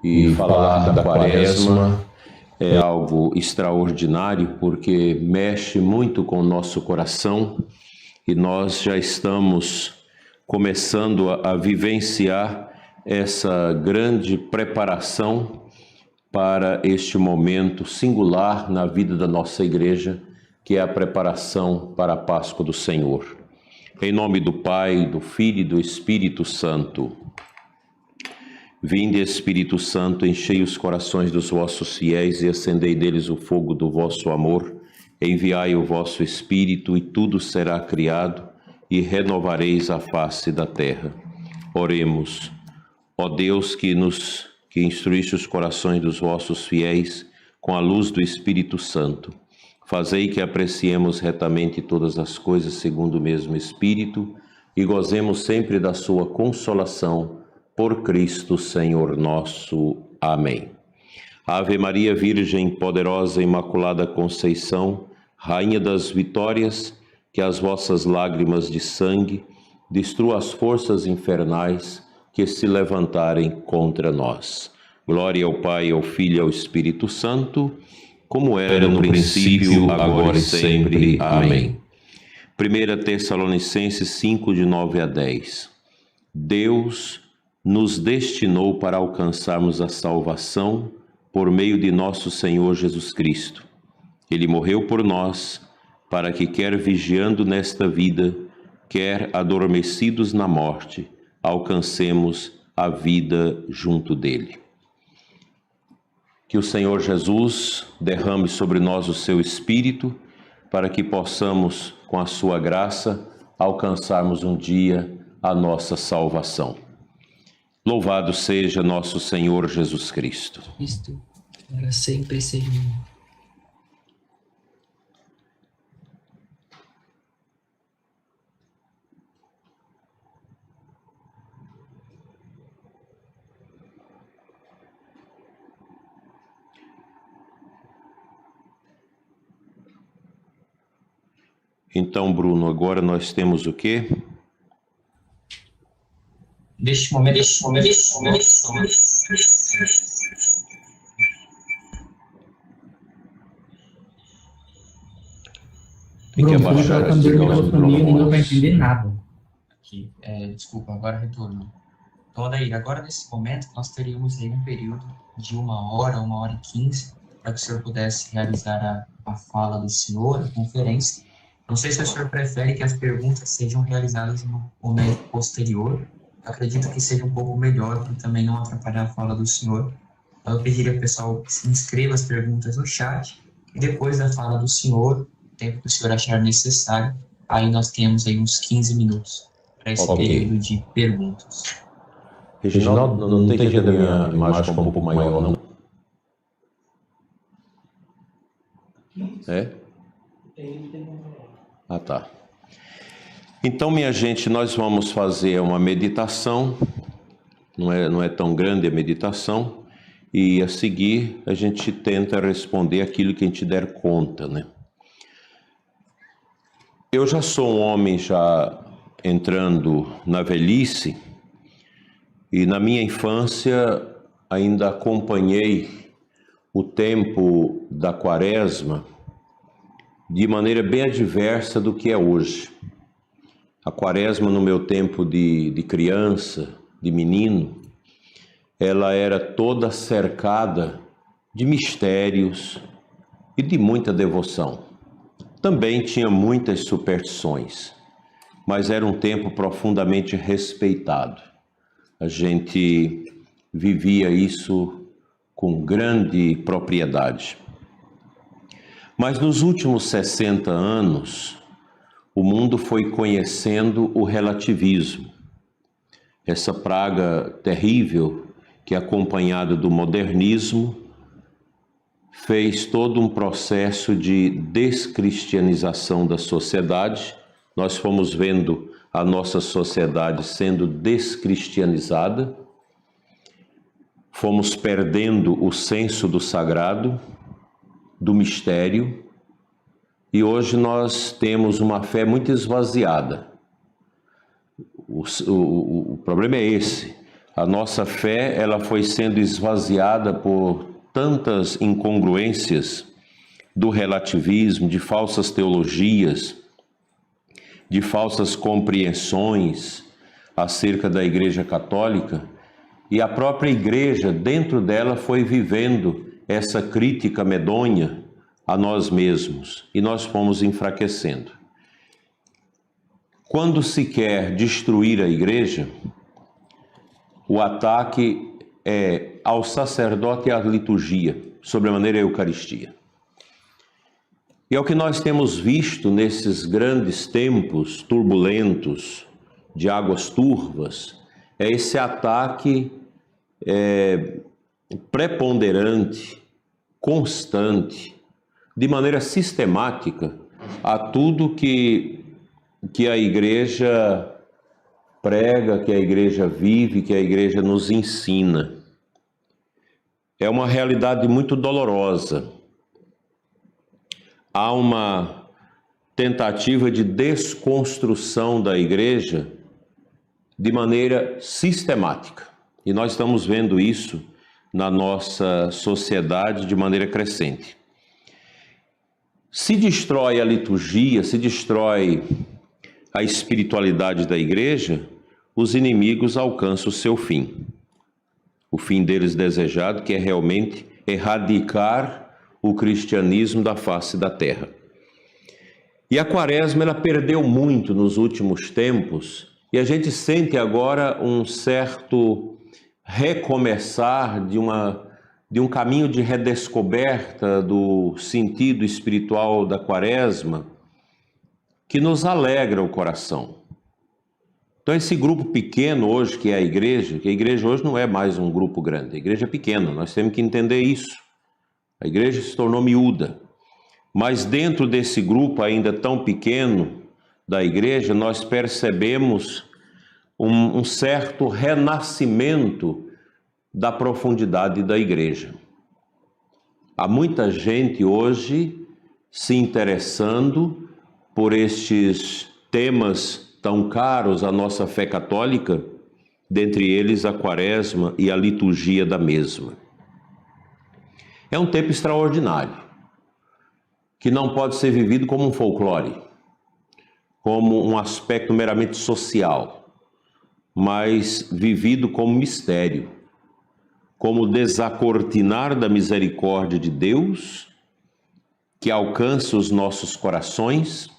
E falar da Quaresma é algo extraordinário porque mexe muito com o nosso coração e nós já estamos começando a vivenciar essa grande preparação para este momento singular na vida da nossa igreja, que é a preparação para a Páscoa do Senhor. Em nome do Pai, do Filho e do Espírito Santo. Vinde, Espírito Santo, enchei os corações dos vossos fiéis e acendei neles o fogo do vosso amor. Enviai o vosso Espírito e tudo será criado e renovareis a face da terra. Oremos. Ó Deus que instruíste os corações dos vossos fiéis com a luz do Espírito Santo, fazei que apreciemos retamente todas as coisas segundo o mesmo Espírito e gozemos sempre da sua consolação. Por Cristo, Senhor nosso. Amém. Ave Maria, Virgem, poderosa, Imaculada Conceição, Rainha das Vitórias, que as vossas lágrimas de sangue destruam as forças infernais que se levantarem contra nós. Glória ao Pai, ao Filho e ao Espírito Santo, como era no princípio, agora e sempre. Amém. 1 Tessalonicenses 5, de 9 a 10. Deus nos destinou para alcançarmos a salvação por meio de nosso Senhor Jesus Cristo. Ele morreu por nós, para que, quer vigiando nesta vida, quer adormecidos na morte, alcancemos a vida junto dele. Que o Senhor Jesus derrame sobre nós o seu Espírito, para que possamos, com a sua graça, alcançarmos um dia a nossa salvação. Louvado seja nosso Senhor Jesus Cristo. Cristo, para sempre seja. Então, Bruno, agora nós temos o quê? Neste momento. Tem que abaixar esse microfone, não vai entender nada. Aqui, desculpa, agora retorno. Então, Adair, agora nesse momento nós teríamos aí um período de 1 hora e 15, para que o senhor pudesse realizar a fala do senhor, a conferência. Não sei se o senhor prefere que as perguntas sejam realizadas no momento posterior. Eu acredito que seja um pouco melhor, para também não atrapalhar a fala do senhor. Eu pediria ao pessoal que se inscreva as perguntas no chat, e depois da fala do senhor, o tempo que o senhor achar necessário, aí nós temos aí uns 15 minutos para esse período de perguntas. Reginaldo, não tem jeito da minha imagem ficar um pouco maior, não? É? Ah, tá. Então, minha gente, nós vamos fazer uma meditação, não é tão grande a meditação, e a seguir a gente tenta responder aquilo que a gente der conta, né? Eu já sou um homem já entrando na velhice, e na minha infância ainda acompanhei o tempo da Quaresma de maneira bem adversa do que é hoje. A Quaresma, no meu tempo de criança, de menino, ela era toda cercada de mistérios e de muita devoção. Também tinha muitas superstições, mas era um tempo profundamente respeitado. A gente vivia isso com grande propriedade. Mas nos últimos 60 anos, o mundo foi conhecendo o relativismo. Essa praga terrível que, acompanhada do modernismo, fez todo um processo de descristianização da sociedade. Nós fomos vendo a nossa sociedade sendo descristianizada, fomos perdendo o senso do sagrado, do mistério, e hoje nós temos uma fé muito esvaziada. O problema é esse. A nossa fé, ela foi sendo esvaziada por tantas incongruências do relativismo, de falsas teologias, de falsas compreensões acerca da Igreja Católica, e a própria Igreja, dentro dela, foi vivendo essa crítica medonha a nós mesmos, e nós fomos enfraquecendo. Quando se quer destruir a Igreja, o ataque é ao sacerdote e à liturgia, sobremaneira a Eucaristia. E é o que nós temos visto nesses grandes tempos turbulentos, de águas turvas, é esse ataque preponderante, constante, de maneira sistemática, a tudo que a Igreja prega, que a Igreja vive, que a Igreja nos ensina. É uma realidade muito dolorosa. Há uma tentativa de desconstrução da Igreja de maneira sistemática. E nós estamos vendo isso na nossa sociedade de maneira crescente. Se destrói a liturgia, se destrói a espiritualidade da Igreja, os inimigos alcançam o seu fim. O fim deles desejado, que é realmente erradicar o cristianismo da face da terra. E a Quaresma, ela perdeu muito nos últimos tempos, e a gente sente agora um certo recomeçar de um caminho de redescoberta do sentido espiritual da Quaresma, que nos alegra o coração. Então esse grupo pequeno hoje, que é a Igreja, que a Igreja hoje não é mais um grupo grande, a Igreja é pequena, nós temos que entender isso. A Igreja se tornou miúda, mas dentro desse grupo ainda tão pequeno da Igreja, nós percebemos um certo renascimento da profundidade da Igreja. Há muita gente hoje se interessando por estes temas tão caros à nossa fé católica, dentre eles a Quaresma e a liturgia da mesma. É um tempo extraordinário, que não pode ser vivido como um folclore, como um aspecto meramente social, mas vivido como mistério, como desacortinar da misericórdia de Deus, que alcança os nossos corações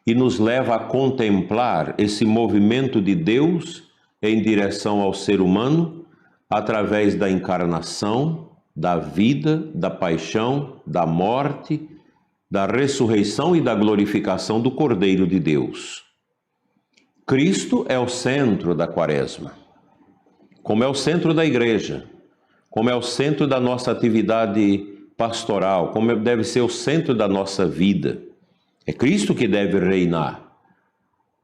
e nos leva a contemplar esse movimento de Deus em direção ao ser humano, através da encarnação, da vida, da paixão, da morte, da ressurreição e da glorificação do Cordeiro de Deus. Cristo é o centro da Quaresma, como é o centro da Igreja, como é o centro da nossa atividade pastoral, como deve ser o centro da nossa vida. É Cristo que deve reinar,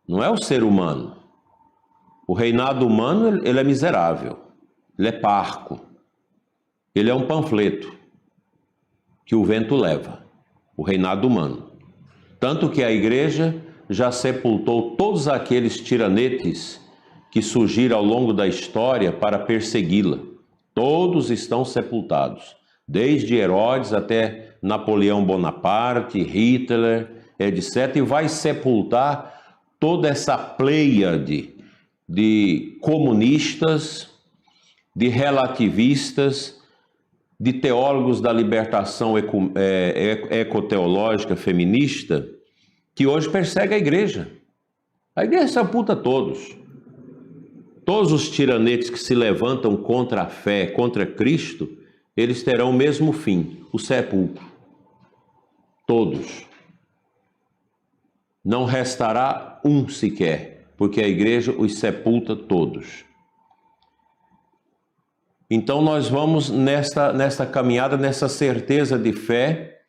não é o ser humano. O reinado humano, ele é miserável, ele é parco, ele é um panfleto que o vento leva, o reinado humano. Tanto que a Igreja já sepultou todos aqueles tiranetes que surgiram ao longo da história para persegui-la. Todos estão sepultados, desde Herodes até Napoleão Bonaparte, Hitler, etc. E vai sepultar toda essa pleiade de comunistas, de relativistas, de teólogos da libertação ecoteológica feminista, que hoje persegue a Igreja. A Igreja sepulta todos. Todos os tiranetes que se levantam contra a fé, contra Cristo, eles terão o mesmo fim, o sepulcro. Todos. Não restará um sequer, porque a Igreja os sepulta todos. Então nós vamos nesta caminhada, nessa certeza de fé,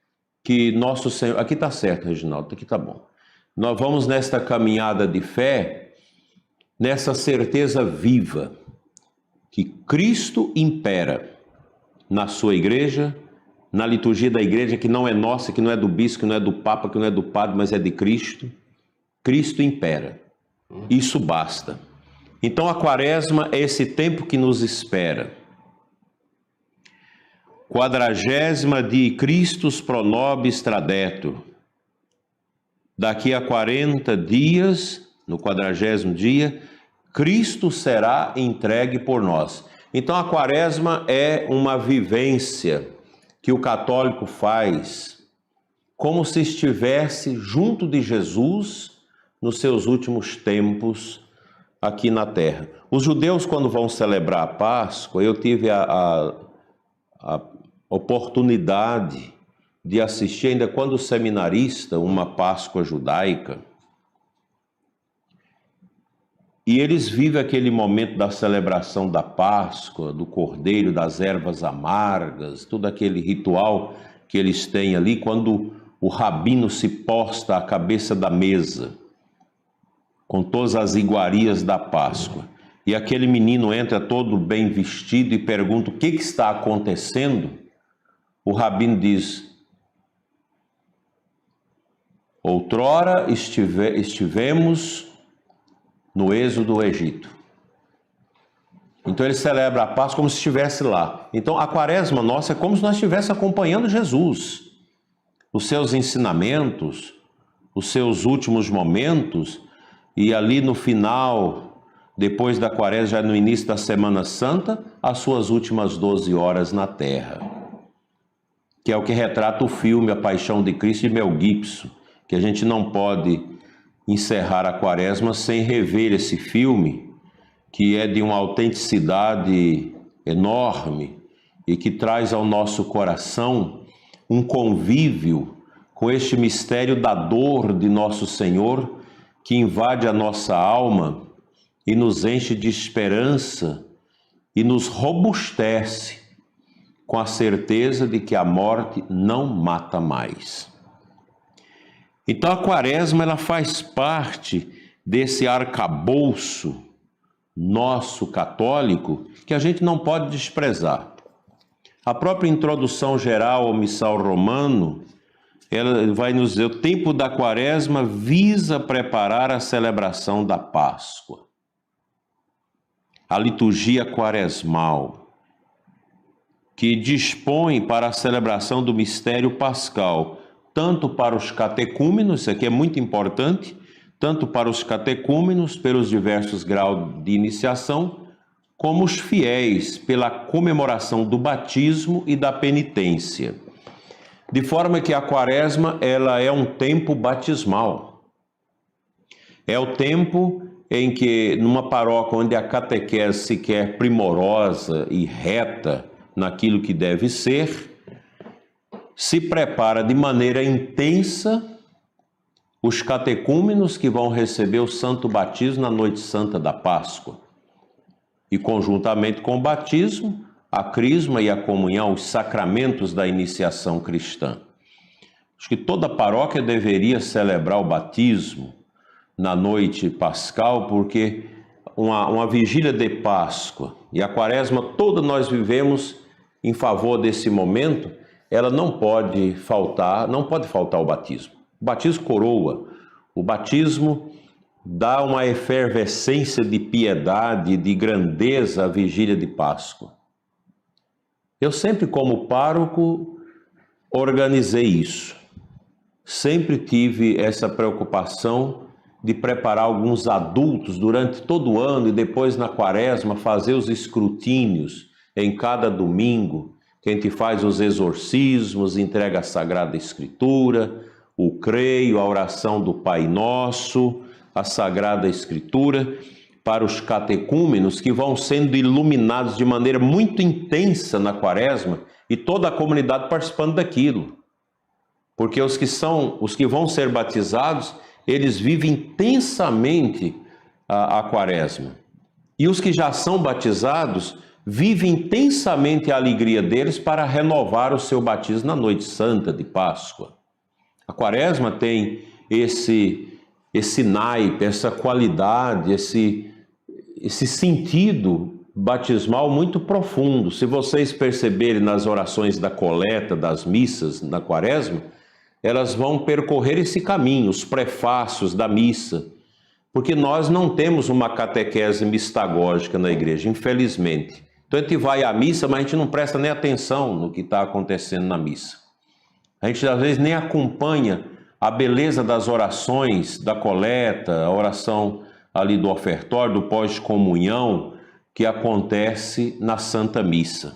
que nosso Senhor... Aqui está certo, Reginaldo, aqui está bom. Nós vamos nesta caminhada de fé, nessa certeza viva, que Cristo impera na sua Igreja, na liturgia da Igreja, que não é nossa, que não é do bispo, que não é do Papa, que não é do padre, mas é de Cristo. Cristo impera. Isso basta. Então a quaresma é esse tempo que nos espera. 40ª die Christus pro nobis tradetur. Daqui a 40 dias, no 40º dia, Cristo será entregue por nós. Então a quaresma é uma vivência que o católico faz como se estivesse junto de Jesus nos seus últimos tempos aqui na terra. Os judeus, quando vão celebrar a Páscoa, eu tive a oportunidade de assistir, ainda quando seminarista, uma Páscoa judaica. E eles vivem aquele momento da celebração da Páscoa, do cordeiro, das ervas amargas, todo aquele ritual que eles têm ali, quando o rabino se posta à cabeça da mesa, com todas as iguarias da Páscoa. E aquele menino entra todo bem vestido e pergunta o que está acontecendo. O rabino diz: outrora estivemos no êxodo do Egito. Então ele celebra a Páscoa como se estivesse lá. Então a quaresma nossa é como se nós estivéssemos acompanhando Jesus, os seus ensinamentos, os seus últimos momentos, e ali no final, depois da quaresma, já no início da Semana Santa, as suas últimas 12 horas na terra, que é o que retrata o filme A Paixão de Cristo de Mel Gibson, que a gente não pode encerrar a quaresma sem rever esse filme, que é de uma autenticidade enorme e que traz ao nosso coração um convívio com este mistério da dor de nosso Senhor, que invade a nossa alma e nos enche de esperança e nos robustece com a certeza de que a morte não mata mais. Então a quaresma ela faz parte desse arcabouço nosso católico que a gente não pode desprezar. A própria introdução geral ao missal romano, ela vai nos dizer: o tempo da quaresma visa preparar a celebração da Páscoa. A liturgia quaresmal, que dispõe para a celebração do mistério pascal, tanto para os catecúmenos, isso aqui é muito importante, tanto para os catecúmenos, pelos diversos graus de iniciação, como os fiéis, pela comemoração do batismo e da penitência. De forma que a quaresma, ela é um tempo batismal. É o tempo em que, numa paróquia onde a catequese se quer primorosa e reta naquilo que deve ser, se prepara de maneira intensa os catecúmenos que vão receber o santo batismo na noite santa da Páscoa. E conjuntamente com o batismo, a crisma e a comunhão, os sacramentos da iniciação cristã. Acho que toda paróquia deveria celebrar o batismo na noite pascal, porque uma vigília de Páscoa e a quaresma toda nós vivemos em favor desse momento. Ela não pode faltar o batismo. O batismo coroa, o batismo dá uma efervescência de piedade, de grandeza à vigília de Páscoa. Eu sempre, como pároco, organizei isso. Sempre tive essa preocupação de preparar alguns adultos durante todo o ano e depois na quaresma fazer os escrutínios em cada domingo, que a gente faz os exorcismos, entrega a Sagrada Escritura, o creio, a oração do Pai Nosso, a Sagrada Escritura, para os catecúmenos que vão sendo iluminados de maneira muito intensa na quaresma e toda a comunidade participando daquilo. Porque os que vão ser batizados, eles vivem intensamente a quaresma. E os que já são batizados vivem intensamente a alegria deles para renovar o seu batismo na noite santa de Páscoa. A quaresma tem esse naipe, essa qualidade, esse sentido batismal muito profundo. Se vocês perceberem nas orações da coleta, das missas na quaresma, elas vão percorrer esse caminho, os prefácios da missa, Porque nós não temos uma catequese mistagógica na igreja, infelizmente. Então a gente vai à missa, mas a gente não presta nem atenção no que está acontecendo na missa. A gente às vezes nem acompanha a beleza das orações, da coleta, a oração ali do ofertório, do pós-comunhão, que acontece na Santa Missa.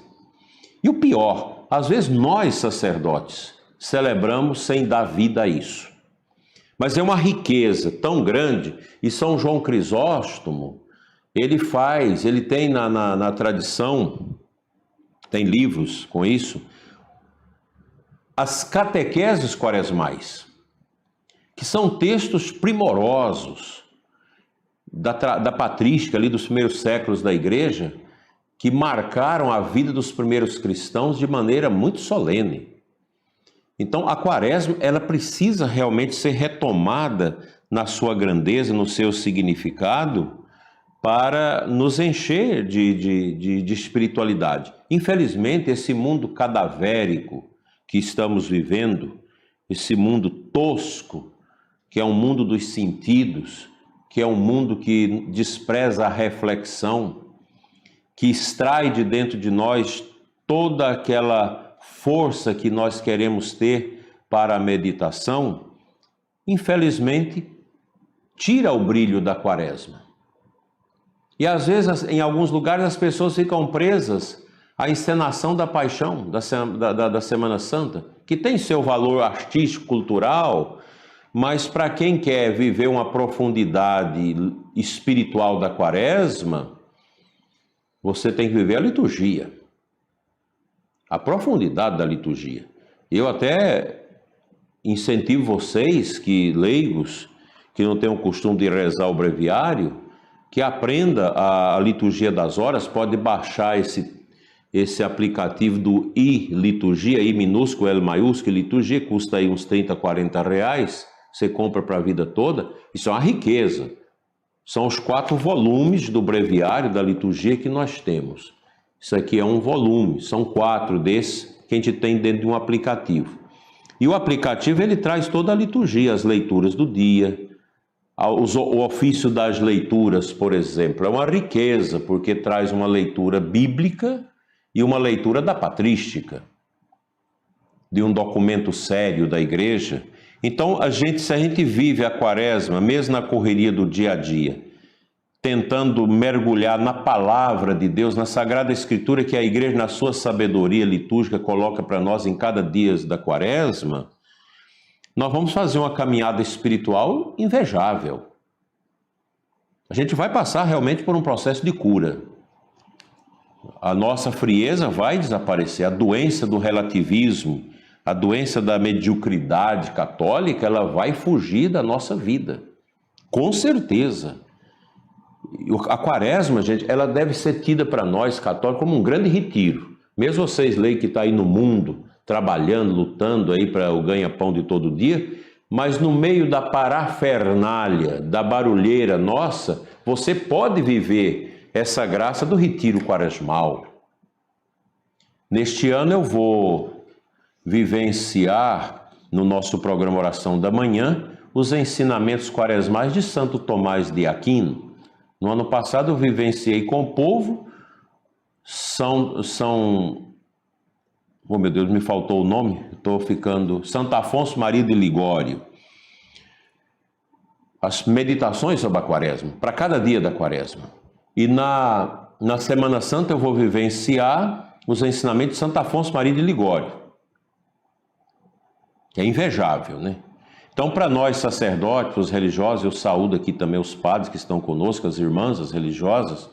E o pior, às vezes nós, sacerdotes, celebramos sem dar vida a isso. Mas é uma riqueza tão grande, e São João Crisóstomo, ele tem na tradição, tem livros com isso, as catequeses quaresmais, que são textos primorosos da patrística ali dos primeiros séculos da igreja, que marcaram a vida dos primeiros cristãos de maneira muito solene. Então, a quaresma, ela precisa realmente ser retomada na sua grandeza, no seu significado, para nos encher de espiritualidade. Infelizmente, esse mundo cadavérico que estamos vivendo, esse mundo tosco, que é um mundo dos sentidos, que é um mundo que despreza a reflexão, que extrai de dentro de nós toda aquela força que nós queremos ter para a meditação, infelizmente, tira o brilho da quaresma. E às vezes, em alguns lugares, as pessoas ficam presas à encenação da paixão, da Semana Santa, que tem seu valor artístico, cultural, mas para quem quer viver uma profundidade espiritual da quaresma, você tem que viver a liturgia, a profundidade da liturgia. Eu até incentivo vocês, leigos, que não têm o costume de rezar o breviário, que aprenda a liturgia das horas. Pode baixar esse aplicativo do iLiturgia, I minúsculo, L maiúsculo, liturgia, custa aí uns 30, 40 reais, você compra para a vida toda. Isso é uma riqueza. São os 4 volumes do breviário da liturgia que nós temos. Isso aqui é um volume, são 4 desses que a gente tem dentro de um aplicativo. E o aplicativo, ele traz toda a liturgia, as leituras do dia, o ofício das leituras, por exemplo. É uma riqueza, porque traz uma leitura bíblica e uma leitura da patrística, de um documento sério da igreja. Então, se a gente vive a quaresma, mesmo na correria do dia a dia, tentando mergulhar na palavra de Deus, na Sagrada Escritura, que a igreja, na sua sabedoria litúrgica, coloca para nós em cada dia da quaresma, nós vamos fazer uma caminhada espiritual invejável. A gente vai passar realmente por um processo de cura. A nossa frieza vai desaparecer, a doença do relativismo, a doença da mediocridade católica, ela vai fugir da nossa vida, com certeza. A quaresma, gente, ela deve ser tida para nós católicos como um grande retiro. Mesmo vocês, leigos, que estão aí no mundo, trabalhando, lutando aí para o ganha-pão de todo dia, mas no meio da parafernália, da barulheira nossa, você pode viver essa graça do retiro quaresmal. Neste ano eu vou vivenciar, no nosso programa Oração da Manhã, os ensinamentos quaresmais de Santo Tomás de Aquino. No ano passado eu vivenciei com o povo, oh meu Deus, me faltou o nome, Santo Afonso Maria de Ligório. As meditações sobre a quaresma, para cada dia da quaresma. E na Semana Santa eu vou vivenciar os ensinamentos de Santo Afonso Maria de Ligório. É invejável, né? Então, para nós sacerdotes, os religiosos, eu saúdo aqui também os padres que estão conosco, as irmãs, as religiosas,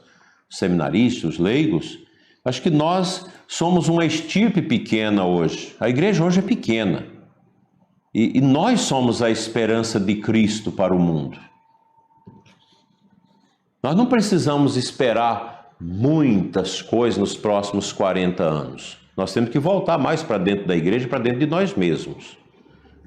os seminaristas, os leigos. Acho que nós somos uma estirpe pequena hoje. A igreja hoje é pequena. E nós somos a esperança de Cristo para o mundo. Nós não precisamos esperar muitas coisas nos próximos 40 anos. Nós temos que voltar mais para dentro da igreja, para dentro de nós mesmos.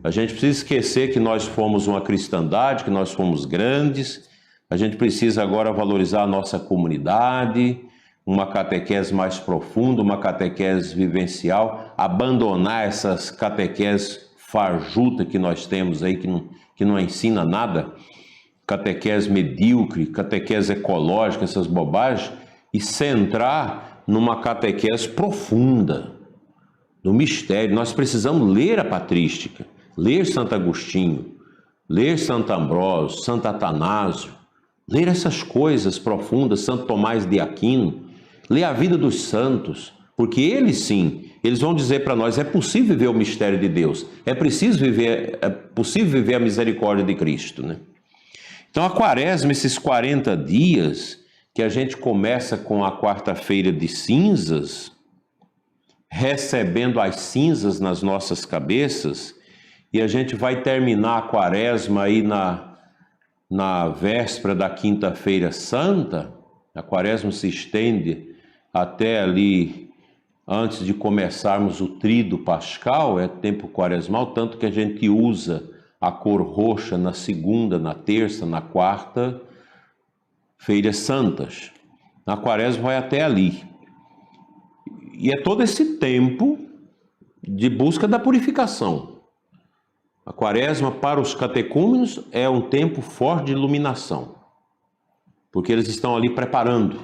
A gente precisa esquecer que nós fomos uma cristandade, que nós fomos grandes. A gente precisa agora valorizar a nossa comunidade, uma catequese mais profunda, uma catequese vivencial, abandonar essas catequeses fajutas que nós temos aí, que não ensina nada. catequese medíocre, catequese ecológica, essas bobagens, e centrar numa catequese profunda, no mistério. Nós precisamos ler a patrística, ler Santo Agostinho, ler Santo Ambrósio, Santo Atanásio, ler essas coisas profundas, Santo Tomás de Aquino, ler a vida dos santos, porque eles sim, eles vão dizer para nós, é possível viver o mistério de Deus, é possível viver a misericórdia de Cristo, né? Então a quaresma, esses 40 dias, que a gente começa com a quarta-feira de cinzas, recebendo as cinzas nas nossas cabeças, e a gente vai terminar a quaresma aí na véspera da quinta-feira santa. A quaresma se estende até ali, antes de começarmos o tríduo pascal, é tempo quaresmal, tanto que a gente usa a cor roxa na segunda, na terça, na quarta, feiras santas. A quaresma vai até ali. E é todo esse tempo de busca da purificação. A quaresma para os catecúmenos é um tempo forte de iluminação, porque eles estão ali preparando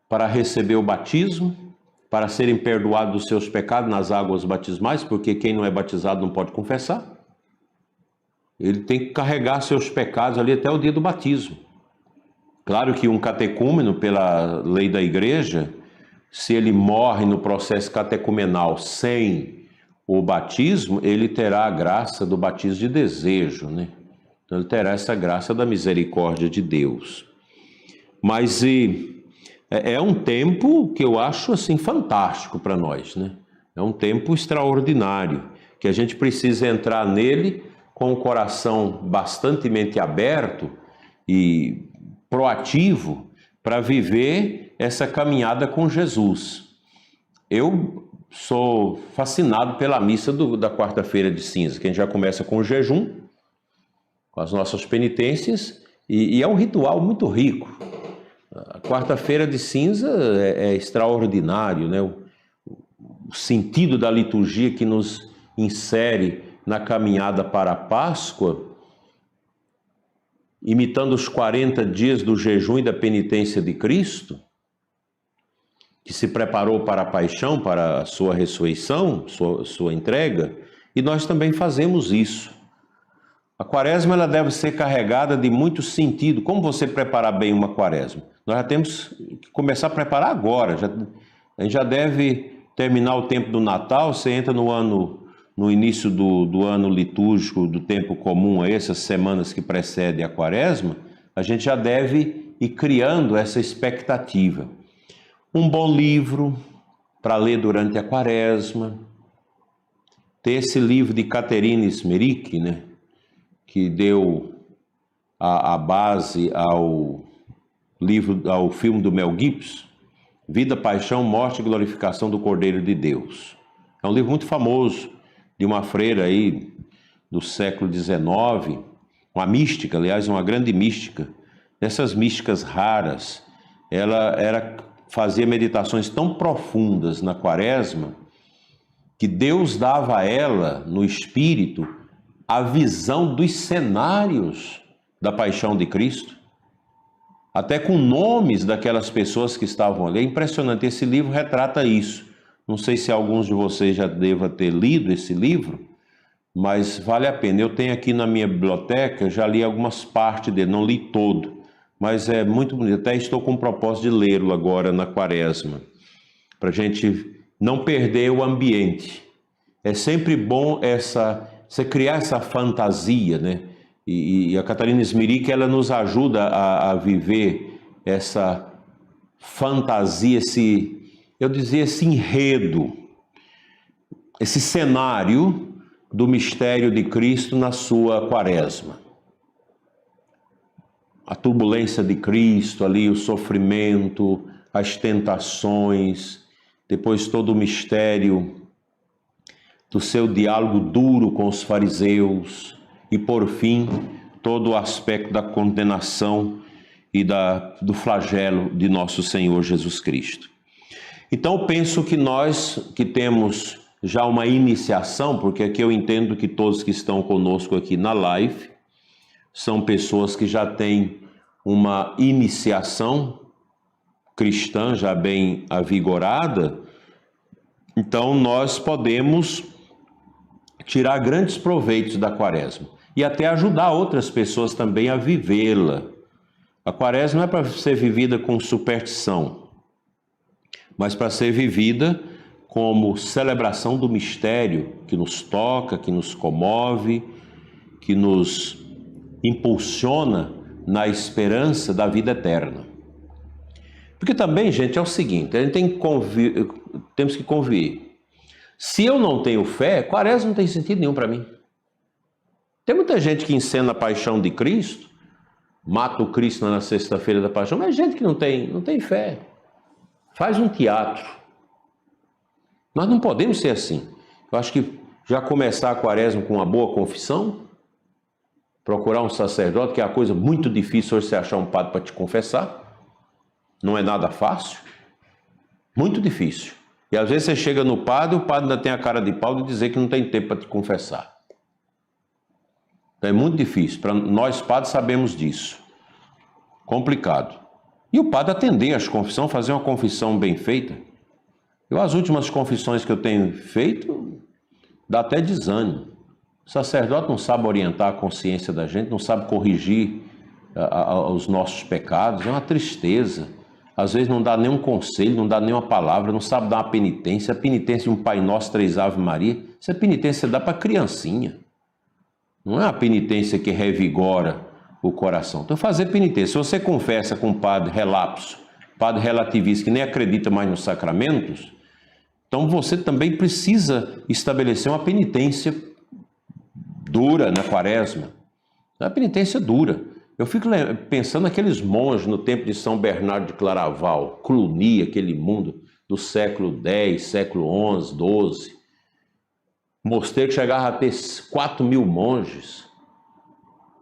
para receber o batismo, para serem perdoados dos seus pecados nas águas batismais, porque quem não é batizado não pode confessar. Ele tem que carregar seus pecados ali até o dia do batismo. Claro que um catecúmeno, pela lei da igreja, se ele morre no processo catecumenal sem o batismo, ele terá a graça do batismo de desejo, né? Então ele terá essa graça da misericórdia de Deus. Mas é um tempo que eu acho assim fantástico para nós, né? É um tempo extraordinário, que a gente precisa entrar nele com o coração bastantemente aberto e proativo para viver essa caminhada com Jesus. Eu sou fascinado pela missa da quarta-feira de cinza, que a gente já começa com o jejum, com as nossas penitências, e é um ritual muito rico. A quarta-feira de cinza é extraordinário, né? O sentido da liturgia que nos insere na caminhada para a Páscoa, imitando os 40 dias do jejum e da penitência de Cristo, que se preparou para a paixão, para a sua ressurreição, sua entrega, e nós também fazemos isso. A quaresma ela deve ser carregada de muito sentido. Como você preparar bem uma quaresma? Nós já temos que começar a preparar agora. A gente já deve terminar o tempo do Natal, você entra no início do ano litúrgico, do tempo comum, essas semanas que precedem a quaresma, a gente já deve ir criando essa expectativa. Um bom livro para ler durante a quaresma, ter esse livro de Catherine Emmerich, né, que deu a base ao filme do Mel Gibson, Vida, Paixão, Morte e Glorificação do Cordeiro de Deus. É um livro muito famoso, de uma freira aí do século XIX, uma mística, aliás, uma grande mística, dessas místicas raras. Ela fazia meditações tão profundas na quaresma que Deus dava a ela, no espírito, a visão dos cenários da paixão de Cristo, até com nomes daquelas pessoas que estavam ali. É impressionante, esse livro retrata isso. Não sei se alguns de vocês já devam ter lido esse livro, mas vale a pena. Eu tenho aqui na minha biblioteca, já li algumas partes dele, não li todo, mas é muito bonito. Até estou com o propósito de lê-lo agora na quaresma, para a gente não perder o ambiente. É sempre bom você criar essa fantasia, né? E a Catherine Emmerich, ela nos ajuda a viver essa fantasia, esse enredo, esse cenário do mistério de Cristo na sua quaresma. A turbulência de Cristo ali, o sofrimento, as tentações, depois todo o mistério do seu diálogo duro com os fariseus e, por fim, todo o aspecto da condenação e do flagelo de nosso Senhor Jesus Cristo. Então, penso que nós que temos já uma iniciação, porque aqui eu entendo que todos que estão conosco aqui na live, são pessoas que já têm uma iniciação cristã já bem avigorada. Então nós podemos tirar grandes proveitos da quaresma e até ajudar outras pessoas também a vivê-la. A quaresma não é para ser vivida com superstição, mas para ser vivida como celebração do mistério que nos toca, que nos comove, que nos impulsiona na esperança da vida eterna. Porque também, gente, é o seguinte, a gente temos que convir. Se eu não tenho fé, quaresma não tem sentido nenhum para mim. Tem muita gente que encena a paixão de Cristo, mata o Cristo na sexta-feira da paixão, mas gente que não tem fé. Faz um teatro. Nós não podemos ser assim. Eu acho que já começar a quaresma com uma boa confissão, procurar um sacerdote, que é uma coisa muito difícil hoje você achar um padre para te confessar. Não é nada fácil. Muito difícil. E às vezes você chega no padre, o padre ainda tem a cara de pau de dizer que não tem tempo para te confessar. Então é muito difícil. Para nós padres sabemos disso. Complicado. E o padre atender as confissões, fazer uma confissão bem feita. As últimas confissões que eu tenho feito, dá até desânimo. O sacerdote não sabe orientar a consciência da gente, não sabe corrigir os nossos pecados, é uma tristeza. Às vezes não dá nenhum conselho, não dá nenhuma palavra, não sabe dar uma penitência. A penitência de um Pai Nosso, 3 Ave Maria, essa penitência dá para criancinha. Não é uma penitência que revigora o coração. Então fazer penitência, se você confessa com um padre relapso, padre relativista que nem acredita mais nos sacramentos, então você também precisa estabelecer uma penitência dura na quaresma. É uma penitência dura. Eu fico pensando naqueles monges no tempo de São Bernardo de Claraval, Cluny, aquele mundo do século X, século XI, XII. Mosteiro que chegava a ter 4.000 monges,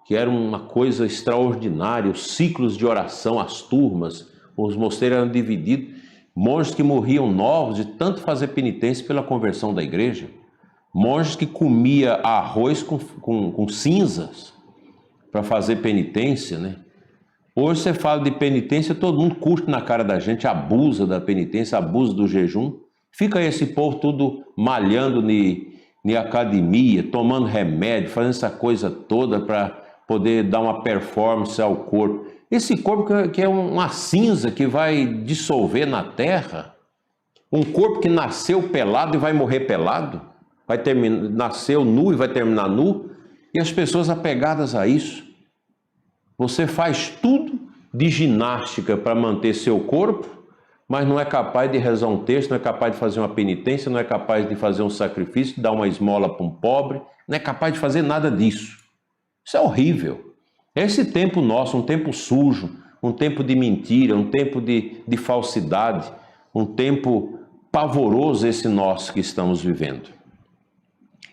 que era uma coisa extraordinária, os ciclos de oração, as turmas, os mosteiros eram divididos, monges que morriam novos de tanto fazer penitência pela conversão da igreja, monges que comia arroz com cinzas para fazer penitência, né? Hoje você fala de penitência, todo mundo curte na cara da gente, abusa da penitência, abusa do jejum. Fica esse povo tudo malhando em academia, tomando remédio, fazendo essa coisa toda para poder dar uma performance ao corpo. Esse corpo que é uma cinza que vai dissolver na terra, um corpo que nasceu pelado e vai morrer pelado, nasceu nu e vai terminar nu, e as pessoas apegadas a isso. Você faz tudo de ginástica para manter seu corpo, mas não é capaz de rezar um texto, não é capaz de fazer uma penitência, não é capaz de fazer um sacrifício, de dar uma esmola para um pobre, não é capaz de fazer nada disso. Isso é horrível. Esse tempo nosso, um tempo sujo, um tempo de mentira, um tempo de falsidade, um tempo pavoroso esse nosso que estamos vivendo.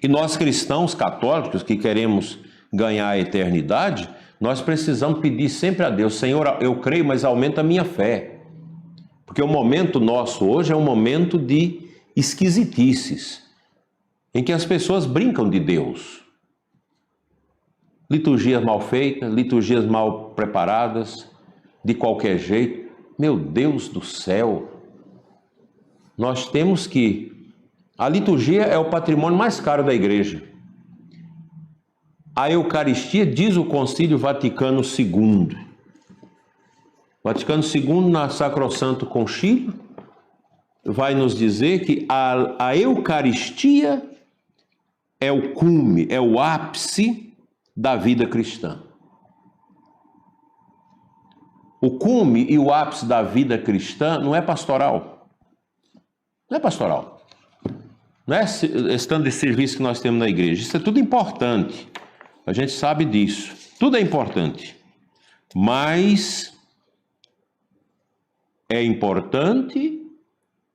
E nós cristãos católicos que queremos ganhar a eternidade, nós precisamos pedir sempre a Deus, Senhor, eu creio, mas aumenta a minha fé. Porque o momento nosso hoje é um momento de esquisitices, em que as pessoas brincam de Deus. Liturgias mal feitas, liturgias mal preparadas, de qualquer jeito. Meu Deus do céu! Nós temos que... A liturgia é o patrimônio mais caro da igreja. A Eucaristia, diz o Concílio Vaticano II. Vaticano II, na Sacrosanto Concílio, vai nos dizer que a Eucaristia é o cume, é o ápice da vida cristã. O cume e o ápice da vida cristã não é pastoral. Não é pastoral. Não é esse tanto de serviço que nós temos na igreja. Isso é tudo importante. A gente sabe disso. Tudo é importante. Mas é importante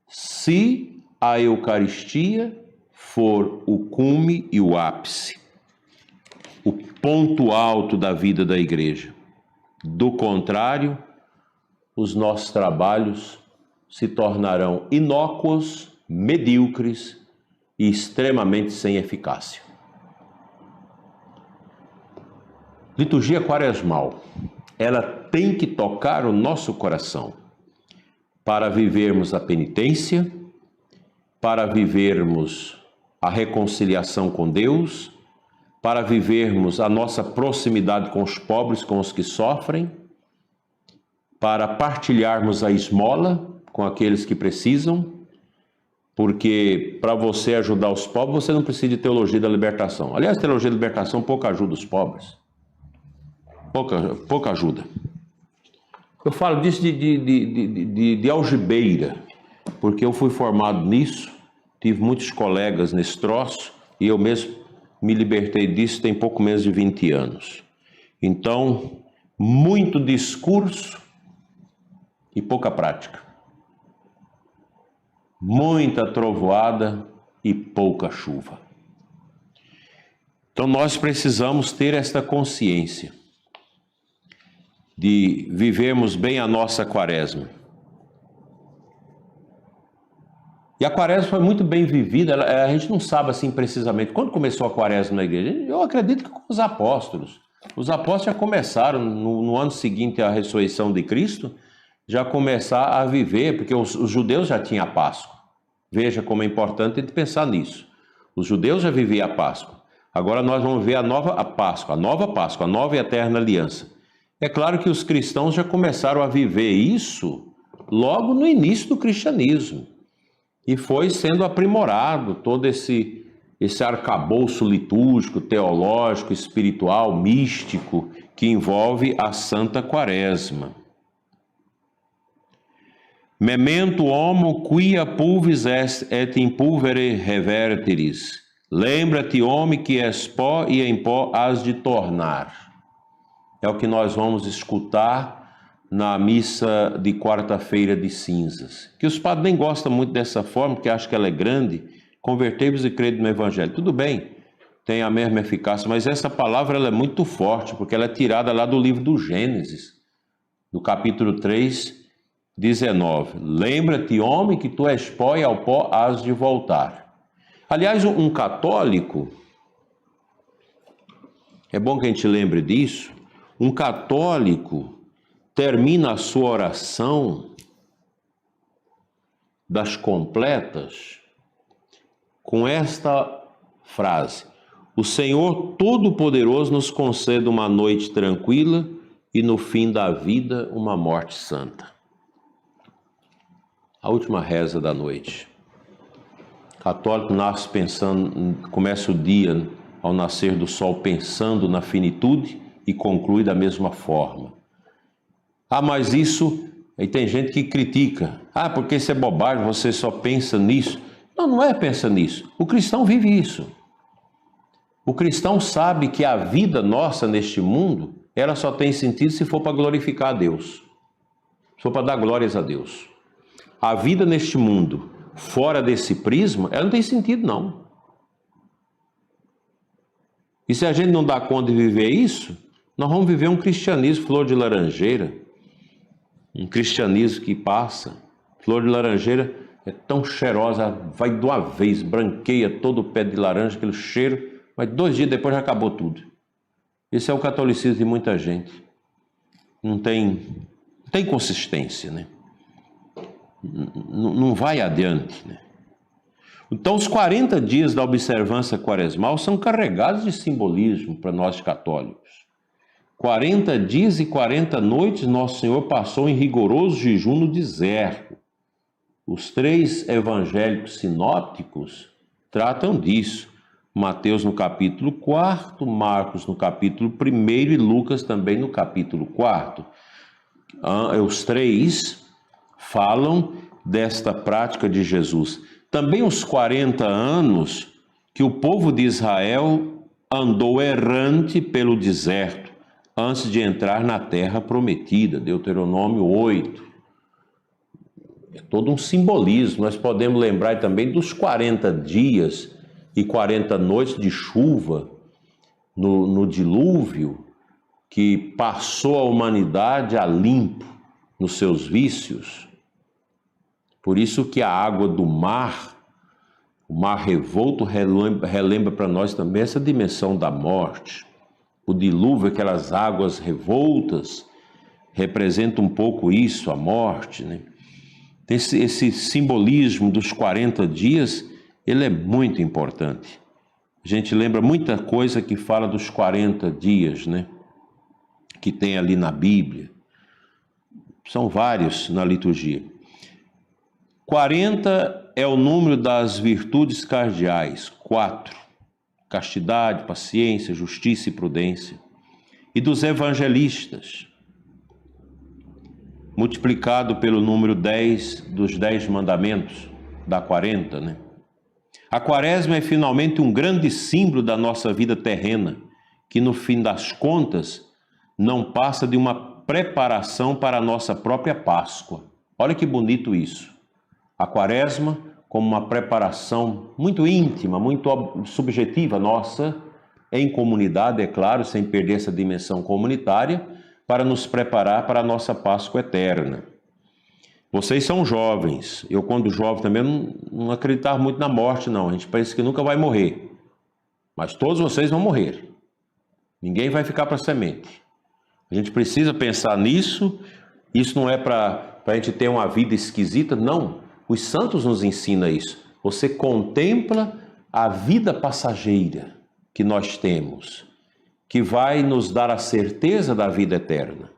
se a Eucaristia for o cume e o ápice, o ponto alto da vida da igreja. Do contrário, os nossos trabalhos se tornarão inócuos, medíocres e extremamente sem eficácia. Liturgia quaresmal, ela tem que tocar o nosso coração para vivermos a penitência, para vivermos a reconciliação com Deus, para vivermos a nossa proximidade com os pobres, com os que sofrem, para partilharmos a esmola com aqueles que precisam, porque para você ajudar os pobres, você não precisa de teologia da libertação. Aliás, teologia da libertação pouco ajuda os pobres. Pouca ajuda. Eu falo disso de algibeira, porque eu fui formado nisso, tive muitos colegas nesse troço, e eu mesmo me libertei disso tem pouco menos de 20 anos. Então, muito discurso e pouca prática. Muita trovoada e pouca chuva. Então nós precisamos ter esta consciência de vivermos bem a nossa quaresma. E a quaresma foi muito bem vivida, a gente não sabe assim precisamente quando começou a quaresma na igreja. Eu acredito que com os apóstolos. Os apóstolos já começaram, no ano seguinte à ressurreição de Cristo, já começar a viver, porque os judeus já tinham a Páscoa. Veja como é importante a gente pensar nisso. Os judeus já viviam a Páscoa. Agora nós vamos ver a nova Páscoa, a nova e eterna aliança. É claro que os cristãos já começaram a viver isso logo no início do cristianismo. E foi sendo aprimorado todo esse arcabouço litúrgico, teológico, espiritual, místico, que envolve a Santa Quaresma. Memento homo quia pulvis est et in pulvere reverteris. Lembra-te, homem, que és pó e em pó has de tornar. É o que nós vamos escutar na missa de quarta-feira de cinzas. Que os padres nem gostam muito dessa forma, porque acham que ela é grande. Convertei-vos e crede no Evangelho. Tudo bem, tem a mesma eficácia, mas essa palavra ela é muito forte, porque ela é tirada lá do livro do Gênesis, do capítulo 3, 19. Lembra-te, homem, que tu és pó e ao pó has de voltar. Aliás, um católico, é bom que a gente lembre disso, um católico termina a sua oração das completas com esta frase: o Senhor Todo-Poderoso nos concede uma noite tranquila e no fim da vida uma morte santa. A última reza da noite. O católico nasce pensando, começa o dia ao nascer do sol pensando na finitude e conclui da mesma forma. Ah, mas isso, aí tem gente que critica. Ah, porque isso é bobagem, você só pensa nisso. Não, não é pensa nisso. O cristão vive isso. O cristão sabe que a vida nossa neste mundo, ela só tem sentido se for para glorificar a Deus. Se for para dar glórias a Deus. A vida neste mundo, fora desse prisma, ela não tem sentido, não. E se a gente não dá conta de viver isso, nós vamos viver um cristianismo flor de laranjeira. Um cristianismo que passa. Flor de laranjeira é tão cheirosa, vai de uma vez, branqueia todo o pé de laranja, aquele cheiro, mas 2 dias depois já acabou tudo. Esse é o catolicismo de muita gente. Não tem consistência, né? Não vai adiante, né? Então, os 40 dias da observância quaresmal são carregados de simbolismo para nós católicos. 40 dias e 40 noites Nosso Senhor passou em rigoroso jejum no deserto. Os 3 evangélicos sinópticos tratam disso. Mateus no capítulo 4, Marcos no capítulo 1 e Lucas também no capítulo 4. Os 3 falam desta prática de Jesus. Também os 40 anos que o povo de Israel andou errante pelo deserto, antes de entrar na terra prometida, Deuteronômio 8. É todo um simbolismo. Nós podemos lembrar também dos 40 dias e 40 noites de chuva no dilúvio, que passou a humanidade a limpo nos seus vícios. Por isso que a água do mar, o mar revolto, relembra para nós também essa dimensão da morte. O dilúvio, aquelas águas revoltas, representa um pouco isso, a morte, né? Esse simbolismo dos 40 dias, ele é muito importante. A gente lembra muita coisa que fala dos 40 dias, né? Que tem ali na Bíblia. São vários na liturgia. 40 é o número das virtudes cardeais. 4. Castidade, paciência, justiça e prudência. E dos evangelistas, multiplicado pelo número 10 dos 10 mandamentos, dá 40, né? A quaresma é finalmente um grande símbolo da nossa vida terrena, que no fim das contas não passa de uma preparação para a nossa própria Páscoa. Olha que bonito isso. A quaresma como uma preparação muito íntima, muito subjetiva nossa, em comunidade, é claro, sem perder essa dimensão comunitária, para nos preparar para a nossa Páscoa eterna. Vocês são jovens. Eu, quando jovem, também não acreditava muito na morte, não. A gente pensa que nunca vai morrer. Mas todos vocês vão morrer. Ninguém vai ficar para semente. A gente precisa pensar nisso. Isso não é para a gente ter uma vida esquisita, não. Os santos nos ensinam isso. Você contempla a vida passageira que nós temos, que vai nos dar a certeza da vida eterna.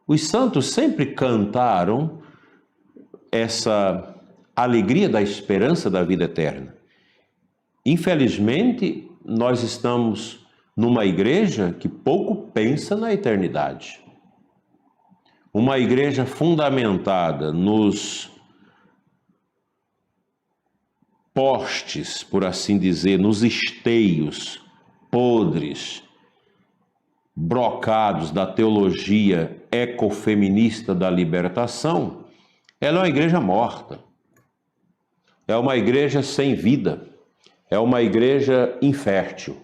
Os santos sempre cantaram essa alegria da esperança da vida eterna. Infelizmente, nós estamos numa igreja que pouco pensa na eternidade. Uma igreja fundamentada nos postes, por assim dizer, nos esteios podres, brocados da teologia ecofeminista da libertação, ela é uma igreja morta. É uma igreja sem vida. É uma igreja infértil.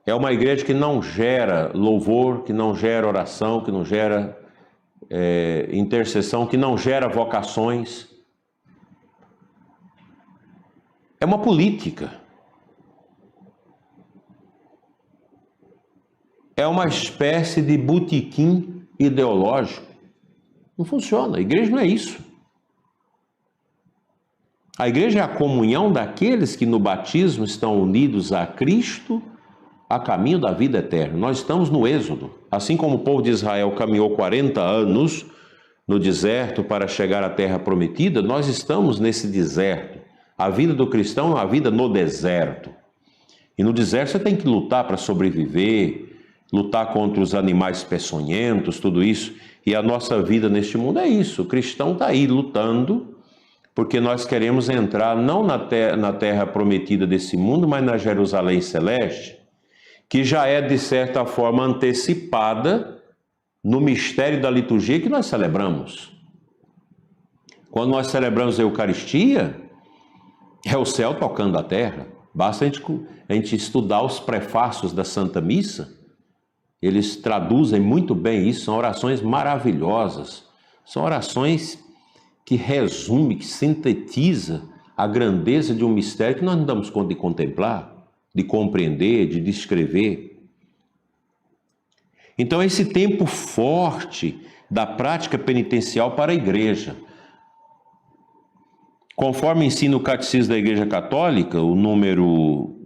É uma igreja que não gera louvor, que não gera oração, que não gera intercessão, que não gera vocações. É uma política. É uma espécie de botequim ideológico. Não funciona. A igreja não é isso. A igreja é a comunhão daqueles que no batismo estão unidos a Cristo, a caminho da vida eterna. Nós estamos no Êxodo. Assim como o povo de Israel caminhou 40 anos no deserto para chegar à terra prometida, nós estamos nesse deserto. A vida do cristão é uma vida no deserto. E no deserto você tem que lutar para sobreviver, lutar contra os animais peçonhentos, tudo isso. E a nossa vida neste mundo é isso. O cristão está aí lutando, porque nós queremos entrar não na terra prometida desse mundo, mas na Jerusalém celeste, que já é, de certa forma, antecipada no mistério da liturgia que nós celebramos. Quando nós celebramos a Eucaristia, é o céu tocando a terra. Basta a gente estudar os prefácios da Santa Missa. Eles traduzem muito bem isso, são orações maravilhosas. São orações que resumem, que sintetizam a grandeza de um mistério que nós não damos conta de contemplar, de compreender, de descrever. Então, esse tempo forte da prática penitencial para a igreja. Conforme ensina o Catecismo da Igreja Católica, o número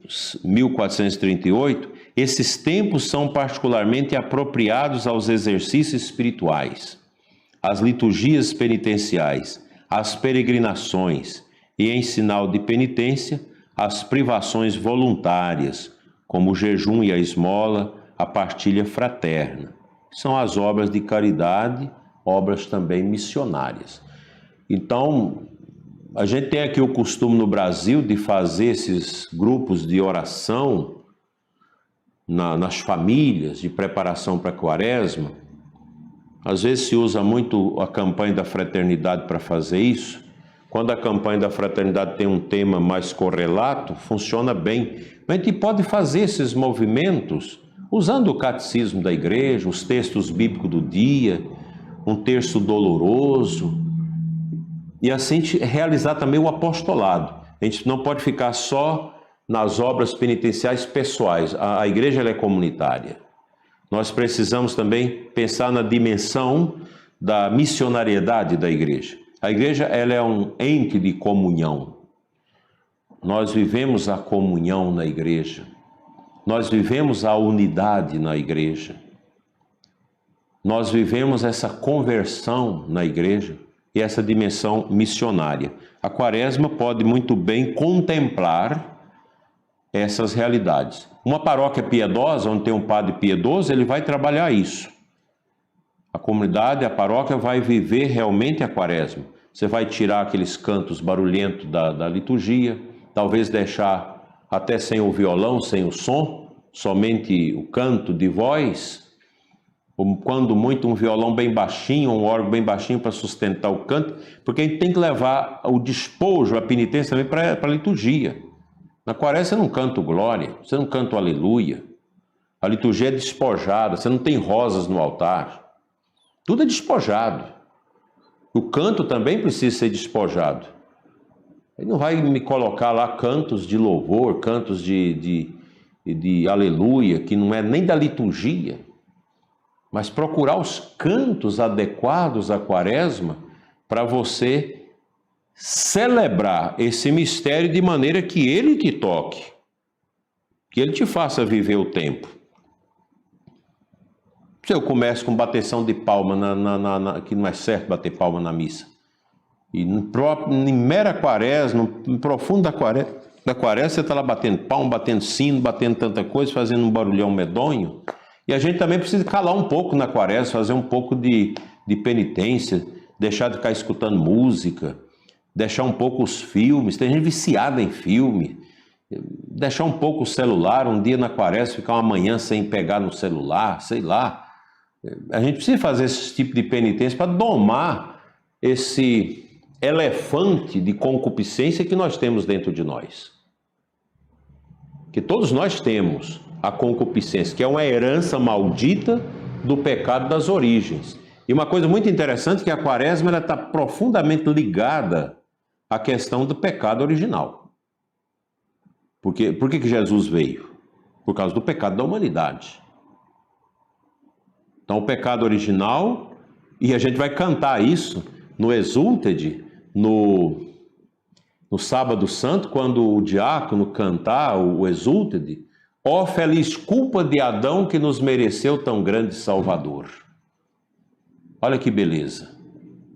1438, esses tempos são particularmente apropriados aos exercícios espirituais, às liturgias penitenciais, às peregrinações e, em sinal de penitência, às privações voluntárias, como o jejum e a esmola, a partilha fraterna. São as obras de caridade, obras também missionárias. Então, a gente tem aqui o costume no Brasil de fazer esses grupos de oração nas famílias, de preparação para a quaresma. Às vezes se usa muito a campanha da fraternidade para fazer isso. Quando a campanha da fraternidade tem um tema mais correlato, funciona bem. Mas a gente pode fazer esses movimentos usando o catecismo da igreja, os textos bíblicos do dia, um terço doloroso, e assim realizar também o apostolado. A gente não pode ficar só nas obras penitenciais pessoais. A igreja ela é comunitária. Nós precisamos também pensar na dimensão da missionariedade da igreja. A igreja ela é um ente de comunhão. Nós vivemos a comunhão na igreja. Nós vivemos a unidade na igreja. Nós vivemos essa conversão na igreja e essa dimensão missionária. A Quaresma pode muito bem contemplar essas realidades. Uma paróquia piedosa, onde tem um padre piedoso, ele vai trabalhar isso. A comunidade, a paróquia vai viver realmente a Quaresma. Você vai tirar aqueles cantos barulhentos da liturgia, talvez deixar até sem o violão, sem o som, somente o canto de voz, ou quando muito um violão bem baixinho, um órgão bem baixinho para sustentar o canto, porque a gente tem que levar o despojo, a penitência também para a liturgia. Na Quaresma você não canta o glória, você não canta o aleluia, a liturgia é despojada, você não tem rosas no altar, tudo é despojado. O canto também precisa ser despojado. Ele não vai me colocar lá cantos de louvor, cantos de aleluia, que não é nem da liturgia, mas procurar os cantos adequados à Quaresma para você celebrar esse mistério de maneira que ele te toque, que ele te faça viver o tempo. Se eu começo com bateção de palma, que não é certo bater palma na missa, e em mera Quaresma, no profundo da Quaresma, você está lá batendo palma, batendo sino, batendo tanta coisa, fazendo um barulhão medonho. E a gente também precisa calar um pouco na Quaresma, fazer um pouco de penitência, deixar de ficar escutando música, deixar um pouco os filmes, tem gente viciada em filme, deixar um pouco o celular, um dia na Quaresma, ficar uma manhã sem pegar no celular, sei lá. A gente precisa fazer esse tipo de penitência para domar esse elefante de concupiscência que nós temos dentro de nós. Que todos nós temos a concupiscência, que é uma herança maldita do pecado das origens. E uma coisa muito interessante é que a Quaresma está profundamente ligada à questão do pecado original. Por que Jesus veio? Por causa do pecado da humanidade. Então o pecado original, e a gente vai cantar isso no Exultede, no Sábado Santo, quando o diácono cantar o Exultede, ó feliz culpa de Adão que nos mereceu tão grande Salvador. Olha que beleza.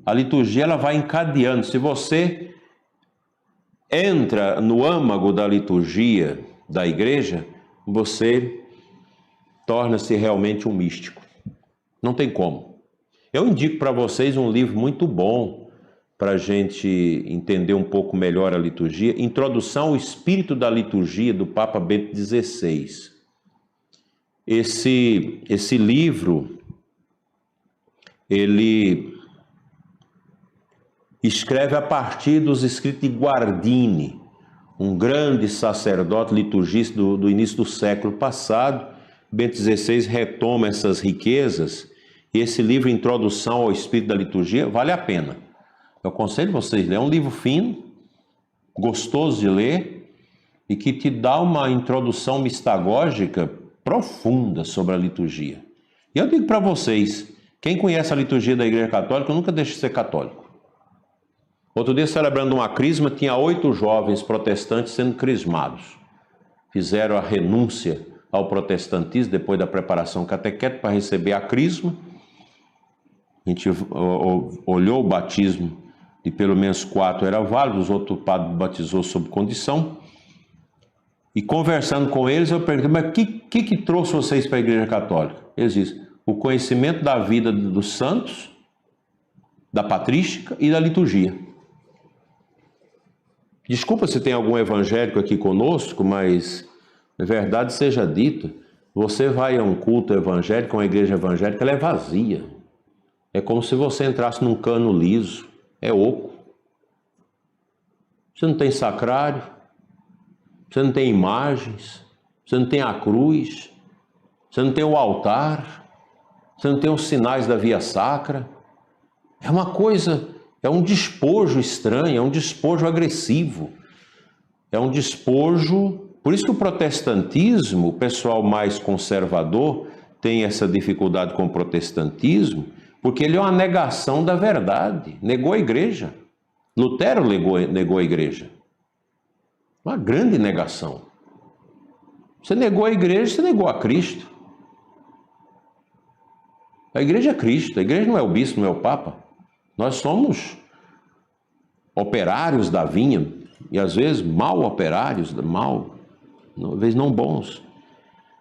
A liturgia ela vai encadeando. Se você entra no âmago da liturgia da igreja, você torna-se realmente um místico. Não tem como. Eu indico para vocês um livro muito bom para a gente entender um pouco melhor a liturgia, Introdução ao Espírito da Liturgia, do Papa Bento XVI. Esse livro, ele escreve a partir dos escritos de Guardini, um grande sacerdote liturgista do início do século passado. Bento XVI retoma essas riquezas, e esse livro, Introdução ao Espírito da Liturgia, vale a pena. Eu aconselho vocês a ler. É um livro fino, gostoso de ler, e que te dá uma introdução mistagógica profunda sobre a liturgia. E eu digo para vocês, quem conhece a liturgia da Igreja Católica nunca deixa de ser católico. Outro dia, celebrando uma crisma, tinha 8 jovens protestantes sendo crismados. Fizeram a renúncia ao protestantismo depois da preparação catequética para receber a crisma. A gente olhou o batismo de pelo menos 4 era válido, os outros padres batizou sob condição. E conversando com eles, eu perguntei, mas o que trouxe vocês para a Igreja Católica? Eles dizem, o conhecimento da vida dos santos, da patrística e da liturgia. Desculpa se tem algum evangélico aqui conosco, mas a verdade seja dita, você vai a um culto evangélico, uma igreja evangélica, ela é vazia. É como se você entrasse num cano liso, é oco. Você não tem sacrário, você não tem imagens, você não tem a cruz, você não tem o altar, você não tem os sinais da via sacra. É uma coisa, é um despojo estranho, é um despojo agressivo, é um despojo Por isso que o protestantismo, o pessoal mais conservador tem essa dificuldade com o protestantismo, porque ele é uma negação da verdade, negou a igreja. Lutero negou a igreja. Uma grande negação. Você negou a igreja, você negou a Cristo. A igreja é Cristo, a igreja não é o bispo, não é o papa. Nós somos operários da vinha, e às vezes mal operários, às vezes não bons.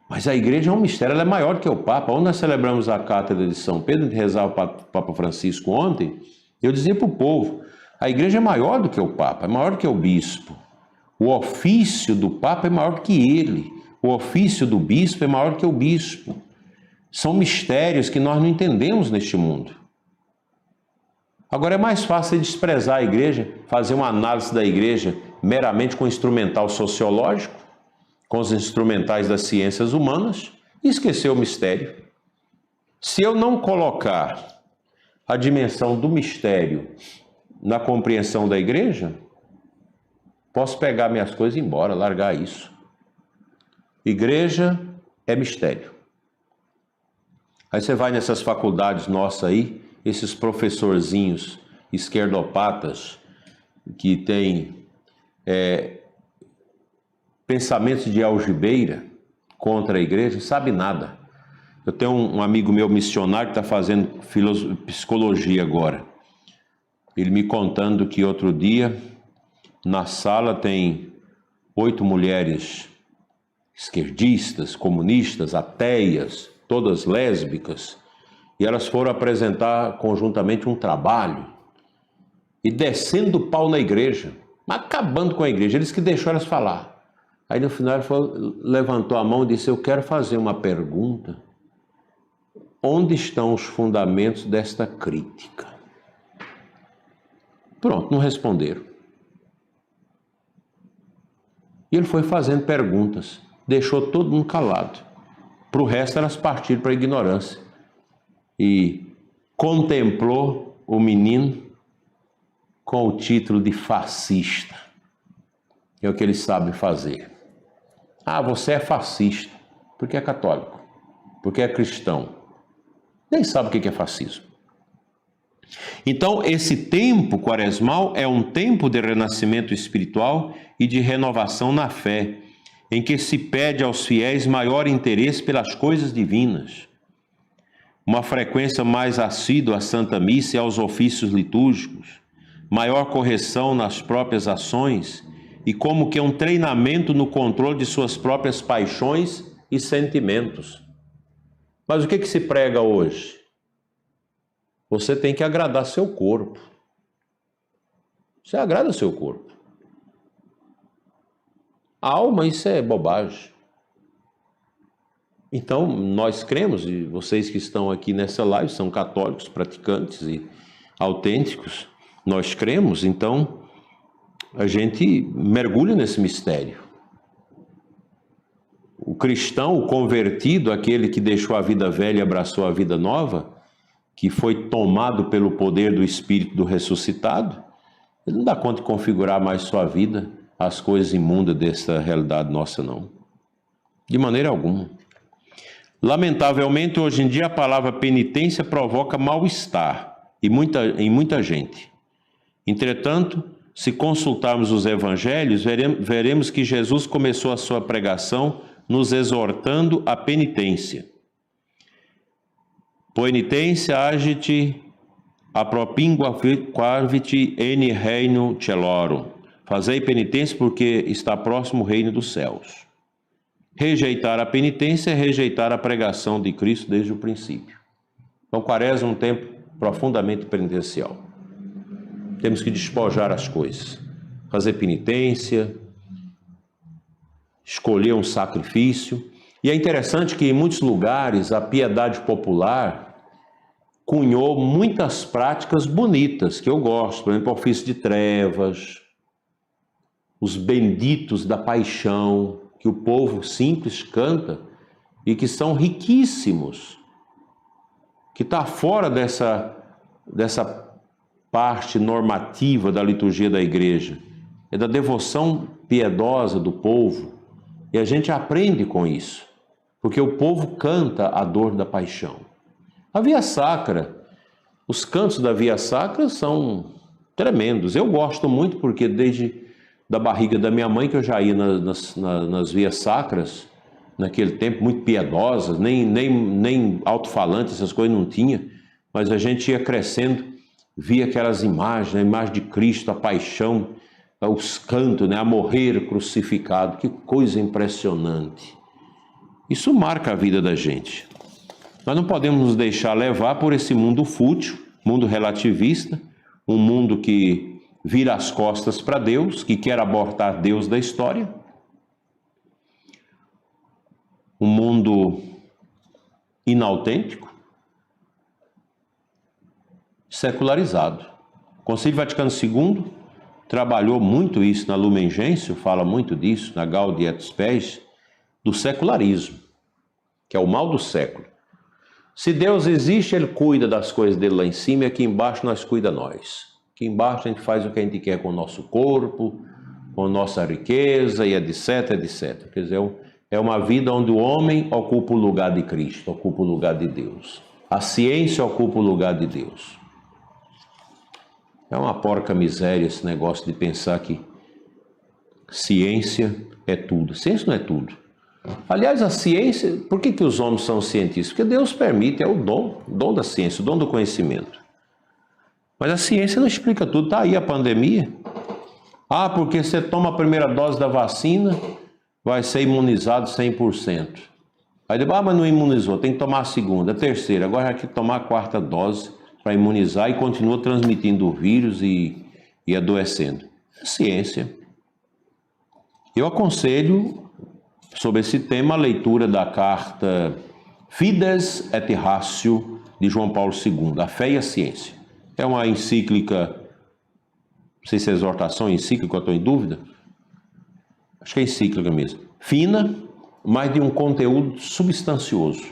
Mas a igreja é um mistério, ela é maior que o papa. Onde nós celebramos a cátedra de São Pedro, de rezar o Papa Francisco ontem, eu dizia para o povo, a igreja é maior do que o papa, é maior do que o bispo. O ofício do papa é maior do que ele. O ofício do bispo é maior do que o bispo. São mistérios que nós não entendemos neste mundo. Agora é mais fácil desprezar a igreja, fazer uma análise da igreja meramente com instrumental sociológico, com os instrumentais das ciências humanas, e esquecer o mistério. Se eu não colocar a dimensão do mistério na compreensão da igreja, posso pegar minhas coisas e ir embora, largar isso. Igreja é mistério. Aí você vai nessas faculdades nossas aí, esses professorzinhos esquerdopatas que têm pensamentos de algibeira contra a igreja, não sabe nada. Eu tenho um amigo meu missionário que está fazendo psicologia agora. Ele me contando que outro dia, na sala tem 8 mulheres esquerdistas, comunistas, ateias, todas lésbicas, e elas foram apresentar conjuntamente um trabalho, e descendo o pau na igreja, acabando com a igreja, eles que deixaram elas falar. Aí no final ele levantou a mão e disse, eu quero fazer uma pergunta, onde estão os fundamentos desta crítica? Pronto, não responderam. E ele foi fazendo perguntas, deixou todo mundo calado. Para o resto, elas partiram para a ignorância. E contemplou o menino com o título de fascista. É o que eles sabem fazer. Ah, você é fascista, porque é católico, porque é cristão. Nem sabe o que é fascismo. Então, esse tempo quaresmal é um tempo de renascimento espiritual e de renovação na fé, em que se pede aos fiéis maior interesse pelas coisas divinas, uma frequência mais assídua à Santa Missa e aos ofícios litúrgicos, maior correção nas próprias ações e como que um treinamento no controle de suas próprias paixões e sentimentos. Mas o que se prega hoje? Você tem que agradar seu corpo. Você agrada seu corpo. A alma, isso é bobagem. Então, nós cremos, e vocês que estão aqui nessa live são católicos, praticantes e autênticos, nós cremos, então a gente mergulha nesse mistério. O cristão, o convertido, aquele que deixou a vida velha e abraçou a vida nova, que foi tomado pelo poder do Espírito do ressuscitado, ele não dá conta de configurar mais sua vida às coisas imundas dessa realidade nossa, não. De maneira alguma. Lamentavelmente, hoje em dia, a palavra penitência provoca mal-estar em muita gente. Entretanto, se consultarmos os evangelhos, veremos que Jesus começou a sua pregação nos exortando à penitência. Poenitência agite apropinguavit ene reino celorum. Fazei penitência porque está próximo o reino dos céus. Rejeitar a penitência é rejeitar a pregação de Cristo desde o princípio. Então, quaresma é um tempo profundamente penitencial. Temos que despojar as coisas, fazer penitência, escolher um sacrifício. E é interessante que em muitos lugares a piedade popular cunhou muitas práticas bonitas que eu gosto, por exemplo, o ofício de trevas, os benditos da paixão, que o povo simples canta e que são riquíssimos, que está fora dessa parte normativa da liturgia da igreja, é da devoção piedosa do povo, E a gente aprende com isso, porque o povo canta a dor da paixão. A Via Sacra, os cantos da Via Sacra são tremendos. Eu gosto muito porque desde da barriga da minha mãe que eu já ia nas Vias Sacras, naquele tempo, muito piedosas, nem alto-falante, essas coisas não tinha, mas a gente ia crescendo, via aquelas imagens, a imagem de Cristo, a paixão, os cantos, né, a morrer crucificado, que coisa impressionante. Isso marca a vida da gente. Nós não podemos nos deixar levar por esse mundo fútil, mundo relativista, um mundo que vira as costas para Deus, que quer abortar Deus da história. Um mundo inautêntico, secularizado. O Concílio Vaticano II trabalhou muito isso na Lumen Gentium, fala muito disso, na Gaudium et Spes, do secularismo, que é o mal do século. Se Deus existe, Ele cuida das coisas dele lá em cima, e aqui embaixo nós cuida nós. Aqui embaixo a gente faz o que a gente quer com o nosso corpo, com a nossa riqueza e etc, etc. Quer dizer, é uma vida onde o homem ocupa o lugar de Cristo, ocupa o lugar de Deus. A ciência ocupa o lugar de Deus. É uma porca miséria esse negócio de pensar que ciência é tudo. Ciência não é tudo. Aliás, a ciência, por que os homens são cientistas? Porque Deus permite, é o dom da ciência, o dom do conhecimento. Mas a ciência não explica tudo. Está aí a pandemia. Ah, porque você toma a primeira dose da vacina, vai ser imunizado 100%. Aí depois, mas não imunizou, tem que tomar a segunda, a terceira, agora vai ter que tomar a quarta dose para imunizar e continua transmitindo o vírus e adoecendo. É ciência. Eu aconselho, sobre esse tema, a leitura da carta Fides et Ratio de João Paulo II, A Fé e a Ciência. É uma encíclica, não sei se é exortação, encíclica, eu estou em dúvida. Acho que é encíclica mesmo. Fina, mas de um conteúdo substancioso.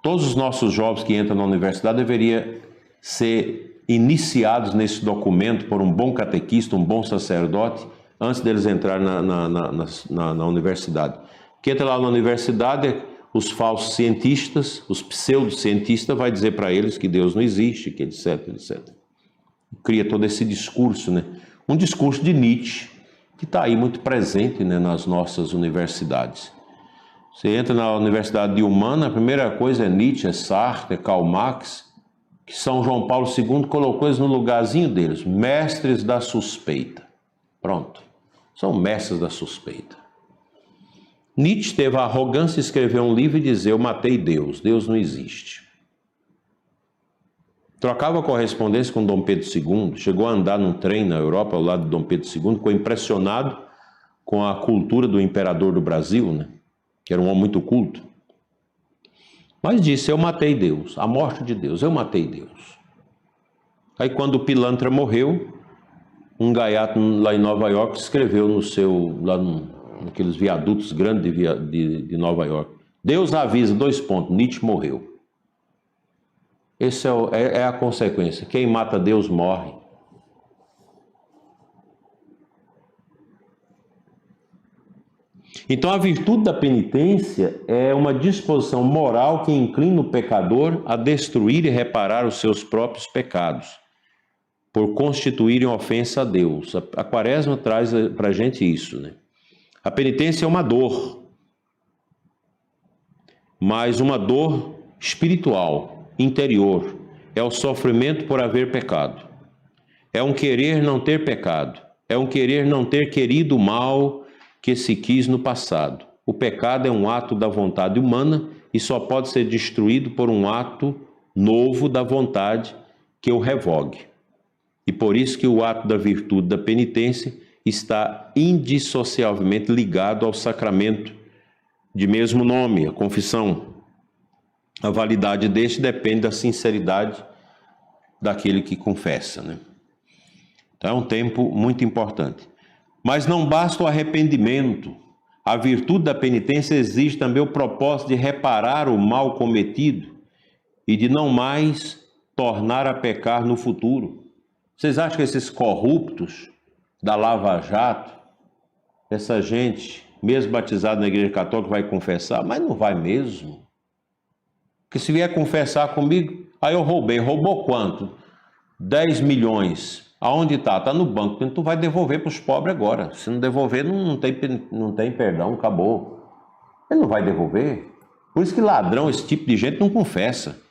Todos os nossos jovens que entram na universidade deveriam ser iniciados nesse documento por um bom catequista, um bom sacerdote, antes deles entrarem na universidade. Quem entra lá na universidade, os falsos cientistas, os pseudocientistas, vai dizer para eles que Deus não existe, que etc, etc. Cria todo esse discurso, né? Um discurso de Nietzsche, que está aí muito presente, né, nas nossas universidades. Você entra na Universidade de Humana, a primeira coisa é Nietzsche, é Sartre, é Karl Marx, que São João Paulo II colocou eles no lugarzinho deles, mestres da suspeita. Pronto, são mestres da suspeita. Nietzsche teve a arrogância de escrever um livro e dizer: eu matei Deus, Deus não existe. Trocava correspondência com Dom Pedro II, chegou a andar num trem na Europa ao lado de Dom Pedro II, ficou impressionado com a cultura do imperador do Brasil, né? Que era um homem muito culto. Mas disse: eu matei Deus, a morte de Deus, eu matei Deus. Aí quando o pilantra morreu, um gaiato lá em Nova York escreveu no seu, lá naqueles viadutos grandes de Nova York: Deus avisa, : Nietzsche morreu. Essa é a consequência. Quem mata Deus morre. Então a virtude da penitência é uma disposição moral que inclina o pecador a destruir e reparar os seus próprios pecados, por constituírem ofensa a Deus. A Quaresma traz para a gente isso, né? A penitência é uma dor, mas uma dor espiritual, interior. É o sofrimento por haver pecado. É um querer não ter pecado. É um querer não ter querido o mal que se quis no passado. O pecado é um ato da vontade humana e só pode ser destruído por um ato novo da vontade que o revogue. E por isso que o ato da virtude da penitência está indissociavelmente ligado ao sacramento de mesmo nome, a confissão. A validade deste depende da sinceridade daquele que confessa, né? Então é um tempo muito importante. Mas não basta o arrependimento. A virtude da penitência exige também o propósito de reparar o mal cometido e de não mais tornar a pecar no futuro. Vocês acham que esses corruptos da Lava Jato, essa gente mesmo batizado na igreja católica, vai confessar, mas não vai mesmo. Porque se vier confessar comigo, aí eu roubei. Roubou quanto? 10 milhões. Aonde está? Está no banco. Então tu vai devolver para os pobres agora. Se não devolver, não tem perdão, acabou. Ele não vai devolver. Por isso que ladrão, esse tipo de gente, não confessa.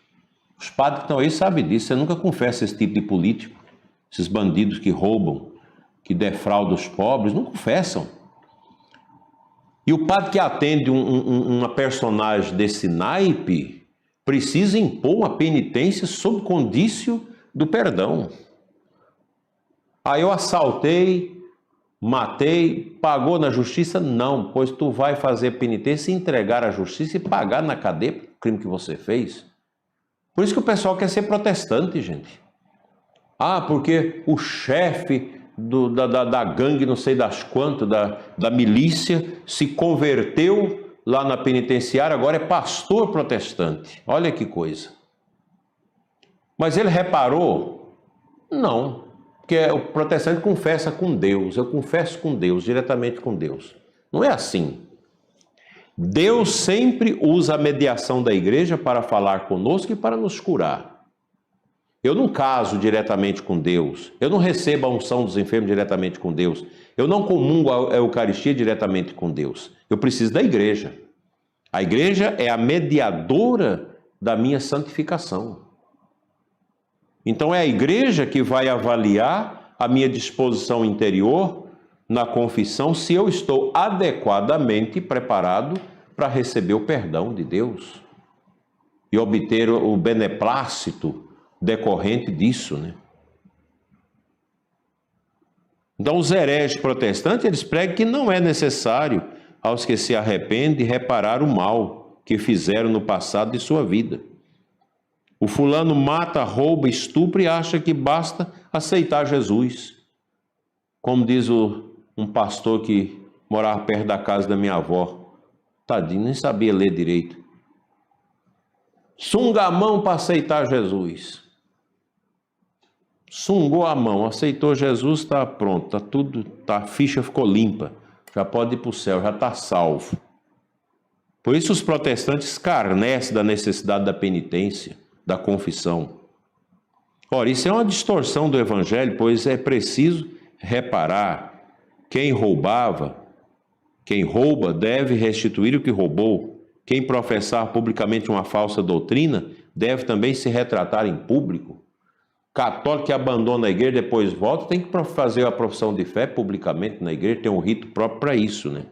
Os padres que estão aí sabem disso. Você nunca confessa esse tipo de político. Esses bandidos que roubam, que defraudam os pobres, não confessam. E o padre que atende uma personagem desse naipe precisa impor uma penitência sob condício do perdão. Aí eu assaltei, matei, pagou na justiça? Não, pois tu vai fazer penitência, entregar à justiça e pagar na cadeia pelo crime que você fez. Por isso que o pessoal quer ser protestante, gente. Ah, porque o chefe da gangue, não sei das quantas, da milícia, se converteu lá na penitenciária, agora é pastor protestante. Olha que coisa. Mas ele reparou? Não. Porque o protestante confessa com Deus. Eu confesso com Deus, diretamente com Deus. Não é assim. Deus sempre usa a mediação da igreja para falar conosco e para nos curar. Eu não caso diretamente com Deus. Eu não recebo a unção dos enfermos diretamente com Deus. Eu não comungo a Eucaristia diretamente com Deus. Eu preciso da igreja. A igreja é a mediadora da minha santificação. Então é a igreja que vai avaliar a minha disposição interior na confissão se eu estou adequadamente preparado para receber o perdão de Deus e obter o beneplácito decorrente disso, né? Então os hereges protestantes, eles pregam que não é necessário aos que se arrependem reparar o mal que fizeram no passado de sua vida. O fulano mata, rouba, estupra e acha que basta aceitar Jesus. Como diz um pastor que morava perto da casa da minha avó. Tadinho, nem sabia ler direito. Sunga a mão para aceitar Jesus. Sungou a mão, aceitou Jesus, está pronto, está tudo, a ficha ficou limpa. Já pode ir para o céu, já está salvo. Por isso os protestantes escarnecem da necessidade da penitência, da confissão. Ora, isso é uma distorção do evangelho, pois é preciso reparar. Quem rouba deve restituir o que roubou. Quem professar publicamente uma falsa doutrina deve também se retratar em público. Católico que abandona a igreja, depois volta, tem que fazer a profissão de fé publicamente na igreja, tem um rito próprio para isso, né?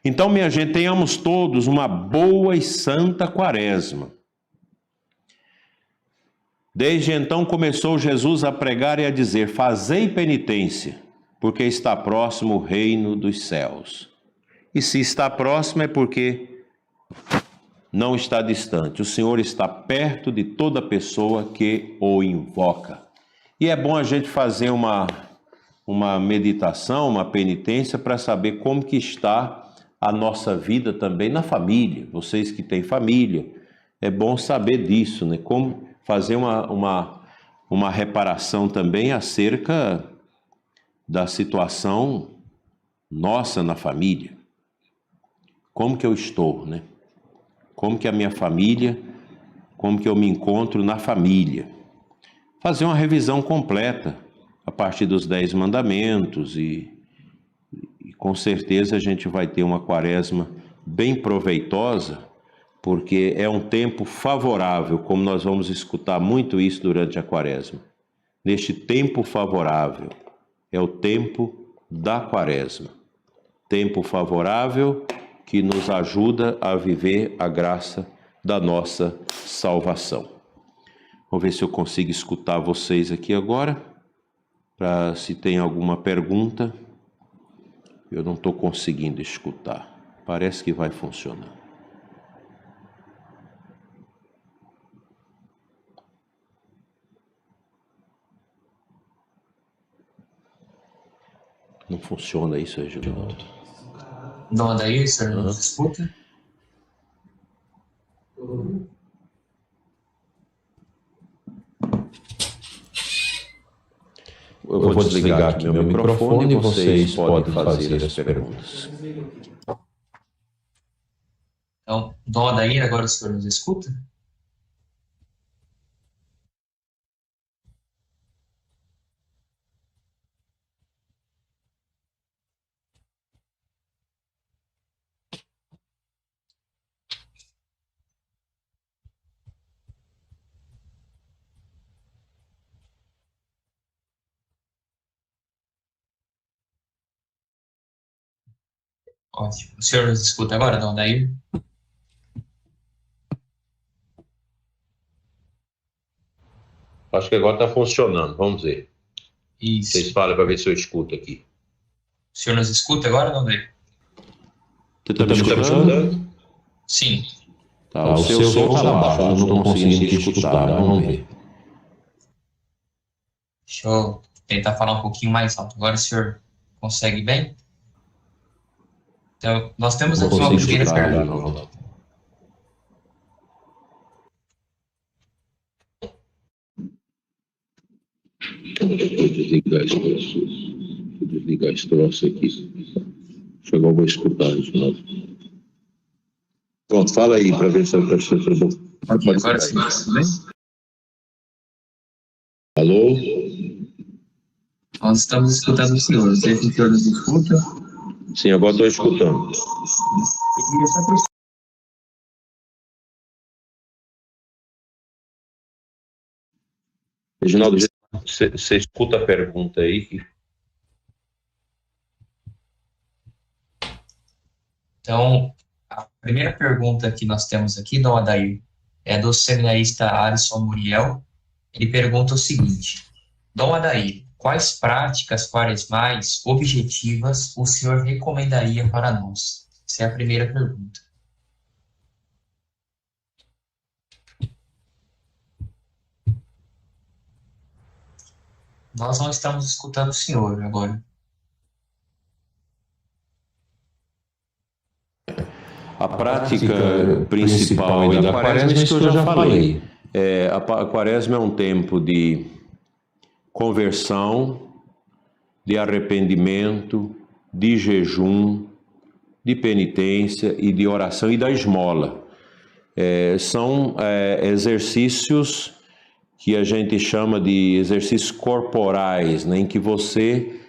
Então, minha gente, tenhamos todos uma boa e santa quaresma. Desde então começou Jesus a pregar e a dizer: fazei penitência, porque está próximo o reino dos céus. E se está próximo é porque não está distante. O Senhor está perto de toda pessoa que o invoca. E é bom a gente fazer uma meditação, uma penitência para saber como que está a nossa vida também na família. Vocês que têm família, é bom saber disso, né? Como fazer uma reparação também acerca da situação nossa na família. Como que eu estou, né? Como que a minha família, como que eu me encontro na família. Fazer uma revisão completa a partir dos 10 mandamentos e com certeza a gente vai ter uma quaresma bem proveitosa, porque é um tempo favorável, como nós vamos escutar muito isso durante a quaresma. Neste tempo favorável, é o tempo da quaresma. Tempo favorável que nos ajuda a viver a graça da nossa salvação. Vamos ver se eu consigo escutar vocês aqui agora, para se tem alguma pergunta. Eu não estou conseguindo escutar. Parece que vai funcionar. Não funciona isso, Reginaldo? Dom Adair, o senhor nos escuta? vou desligar aqui meu microfone e vocês podem fazer as perguntas. Então, Dom Adair, agora o senhor nos escuta? Ótimo. O senhor nos escuta agora, Dom Adair? Acho que agora está funcionando, vamos ver. Isso. Vocês falam para ver se eu escuto aqui. O senhor nos escuta agora, Dom Adair? Você está me escutando? Sim. Tá, o seu som está baixo, eu não estou conseguindo te escutar, vamos ver. Deixa eu tentar falar um pouquinho mais alto. Agora o senhor consegue bem? Então, nós temos aqui uma primeira pergunta. Vou desligar esse troço aqui. Chegou, eu vou escutar de novo. Pronto, fala aí para ver se eu estou bom. Agora sim, bem? Alô? Nós estamos escutando o senhor. O senhor nos escuta? Sim, agora estou escutando. Reginaldo, você escuta a pergunta aí? Então, a primeira pergunta que nós temos aqui, Dom Adair, é do seminarista Alisson Muriel. Ele pergunta o seguinte: Dom Adair, quais práticas quaresmais objetivas o senhor recomendaria para nós? Essa é a primeira pergunta. Nós não estamos escutando o senhor agora. A prática principal da quaresma é isso que eu já falei. A quaresma é um tempo de conversão, de arrependimento, de jejum, de penitência e de oração e da esmola. São exercícios que a gente chama de exercícios corporais, né, em que você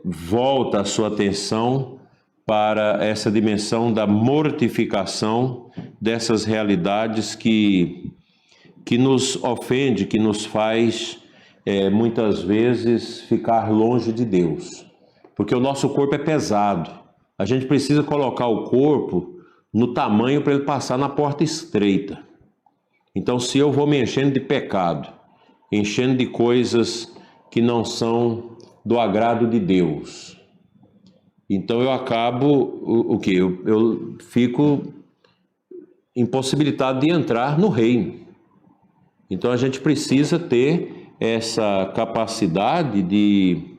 volta a sua atenção para essa dimensão da mortificação dessas realidades que nos ofende, que nos faz muitas vezes ficar longe de Deus. Porque o nosso corpo é pesado. A gente precisa colocar o corpo no tamanho para ele passar na porta estreita. Então, se eu vou me enchendo de pecado, enchendo de coisas que não são do agrado de Deus, então eu acabo, o quê? Eu fico impossibilitado de entrar no reino. Então a gente precisa ter essa capacidade de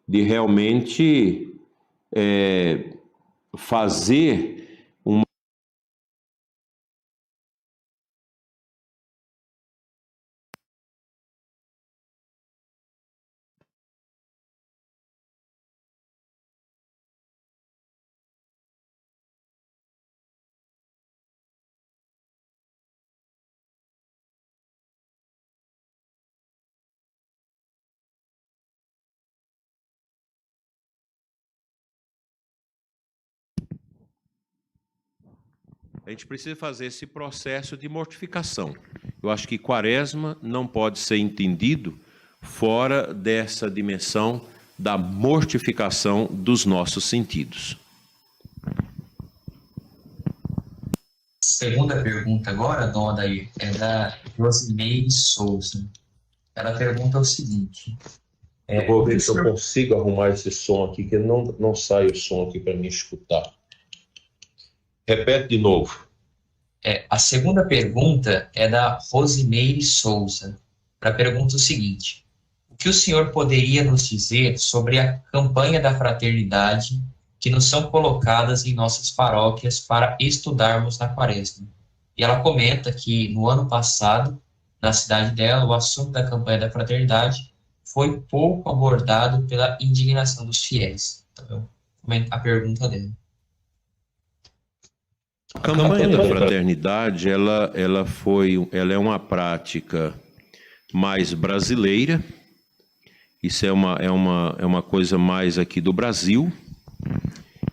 realmente fazer uma... A gente precisa fazer esse processo de mortificação. Eu acho que quaresma não pode ser entendido fora dessa dimensão da mortificação dos nossos sentidos. Segunda pergunta agora, Dom Adair, é da Rosimeire Souza. Ela pergunta o seguinte... eu vou ver se eu consigo arrumar esse som aqui, que não sai o som aqui para me escutar. Repete de novo. A segunda pergunta é da Rosimeire Souza. Ela pergunta o seguinte: o que o senhor poderia nos dizer sobre a campanha da fraternidade que nos são colocadas em nossas paróquias para estudarmos na quaresma? E ela comenta que no ano passado, na cidade dela, o assunto da campanha da fraternidade foi pouco abordado pela indignação dos fiéis. Então, a pergunta dele. A campanha da fraternidade, ela é uma prática mais brasileira. Isso é uma coisa mais aqui do Brasil.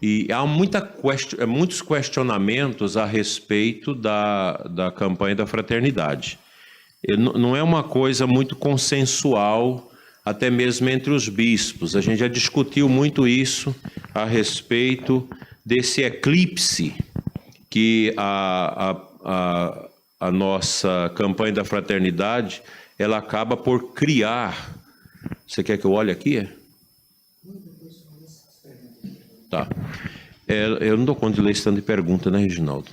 E há muitos questionamentos a respeito da campanha da fraternidade. Não é uma coisa muito consensual, até mesmo entre os bispos. A gente já discutiu muito isso a respeito desse eclipse que a nossa campanha da fraternidade, ela acaba por criar. Você quer que eu olhe aqui? Tá. Eu não dou conta de ler esse tanto de pergunta, né, Reginaldo?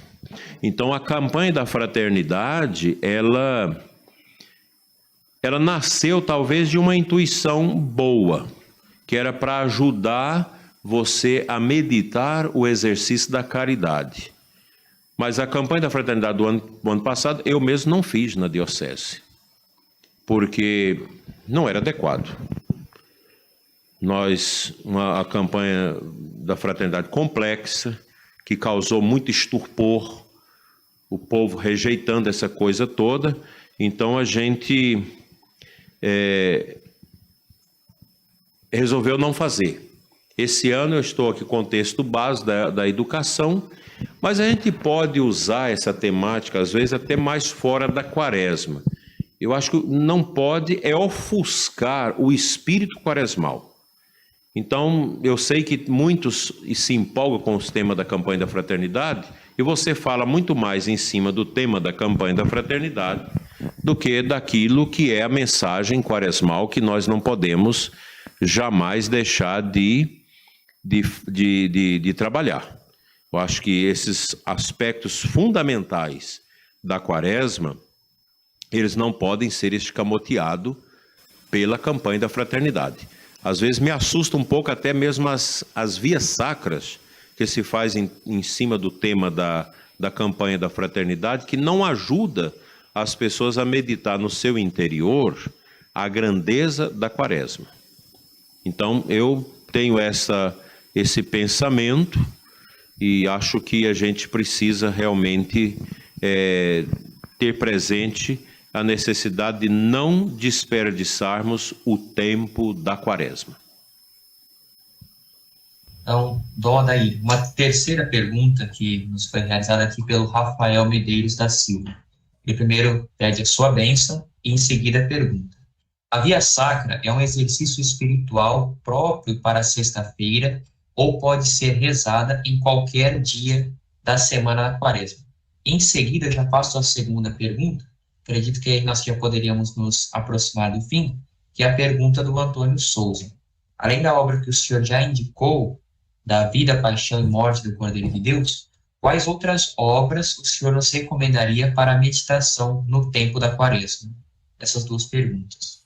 Então, a campanha da fraternidade, ela nasceu talvez de uma intuição boa, que era para ajudar você a meditar o exercício da caridade. Mas a campanha da fraternidade do ano passado, eu mesmo não fiz na diocese, porque não era adequado. A campanha da fraternidade complexa, que causou muito estupor, o povo rejeitando essa coisa toda, então a gente resolveu não fazer. Esse ano eu estou aqui com o texto base da educação, mas a gente pode usar essa temática, às vezes, até mais fora da quaresma. Eu acho que não pode ofuscar o espírito quaresmal. Então, eu sei que muitos se empolgam com os temas da campanha da fraternidade, e você fala muito mais em cima do tema da campanha da fraternidade do que daquilo que é a mensagem quaresmal, que nós não podemos jamais deixar de trabalhar. Eu acho que esses aspectos fundamentais da quaresma, eles não podem ser escamoteados pela campanha da fraternidade. Às vezes me assusta um pouco até mesmo as vias sacras que se faz em cima do tema da campanha da fraternidade, que não ajuda as pessoas a meditar no seu interior a grandeza da quaresma. Então, eu tenho esse pensamento e acho que a gente precisa realmente ter presente a necessidade de não desperdiçarmos o tempo da quaresma. Então, Dom Adair, uma terceira pergunta que nos foi realizada aqui pelo Rafael Medeiros da Silva. Ele primeiro pede a sua bênção e em seguida pergunta: a via sacra é um exercício espiritual próprio para a sexta-feira ou pode ser rezada em qualquer dia da semana da quaresma? Em seguida, eu já passo a segunda pergunta. Acredito que nós já poderíamos nos aproximar do fim, que é a pergunta do Antônio Souza. Além da obra que o senhor já indicou, da vida, paixão e morte do Cordeiro de Deus, quais outras obras o senhor nos recomendaria para a meditação no tempo da quaresma? Essas duas perguntas.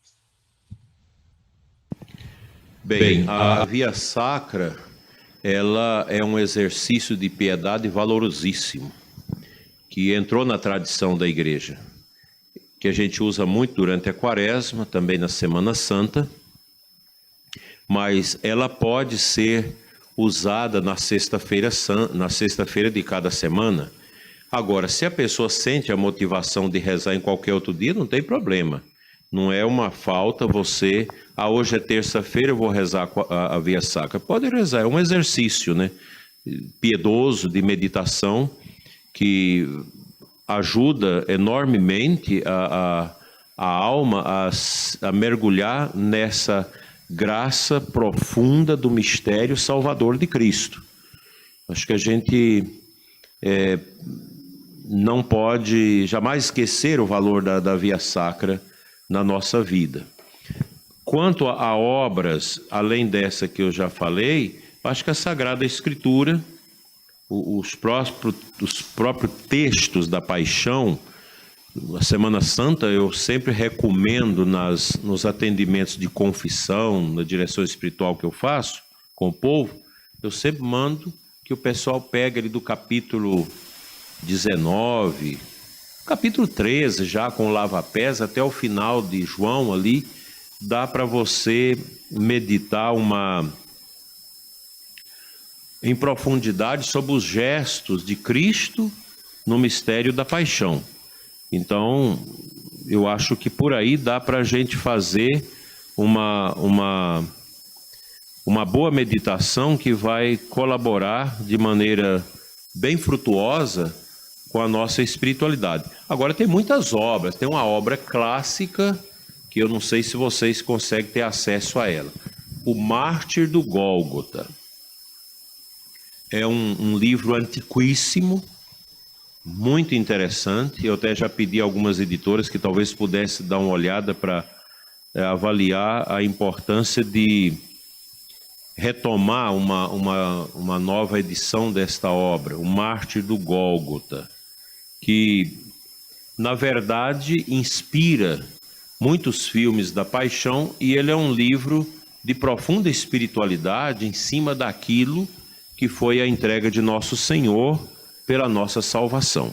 Bem, a via sacra, ela é um exercício de piedade valorosíssimo, que entrou na tradição da igreja, que a gente usa muito durante a quaresma, também na Semana Santa, mas ela pode ser usada na sexta-feira de cada semana. Agora, se a pessoa sente a motivação de rezar em qualquer outro dia, não tem problema. Não é uma falta você, hoje é terça-feira, eu vou rezar a via sacra. Pode rezar, é um exercício, né, piedoso, de meditação, que ajuda enormemente a alma a mergulhar nessa graça profunda do mistério salvador de Cristo. Acho que a gente não pode jamais esquecer o valor da via sacra na nossa vida. Quanto a obras, além dessa que eu já falei, acho que a Sagrada Escritura, os próprios textos da Paixão, a Semana Santa, eu sempre recomendo nos atendimentos de confissão, na direção espiritual que eu faço com o povo, eu sempre mando que o pessoal pegue ali do capítulo 19, capítulo 13, já com o lava-pés, até o final de João ali, dá para você meditar em profundidade sobre os gestos de Cristo no mistério da paixão. Então, eu acho que por aí dá para a gente fazer uma boa meditação que vai colaborar de maneira bem frutuosa com a nossa espiritualidade. Agora, tem muitas obras. Tem uma obra clássica que eu não sei se vocês conseguem ter acesso a ela. O Mártir do Gólgota. É um livro antiquíssimo, muito interessante. Eu até já pedi a algumas editoras que talvez pudesse dar uma olhada para avaliar a importância de retomar uma nova edição desta obra, O Mártir do Gólgota, que, na verdade, inspira muitos filmes da paixão, e ele é um livro de profunda espiritualidade em cima daquilo que foi a entrega de nosso Senhor pela nossa salvação.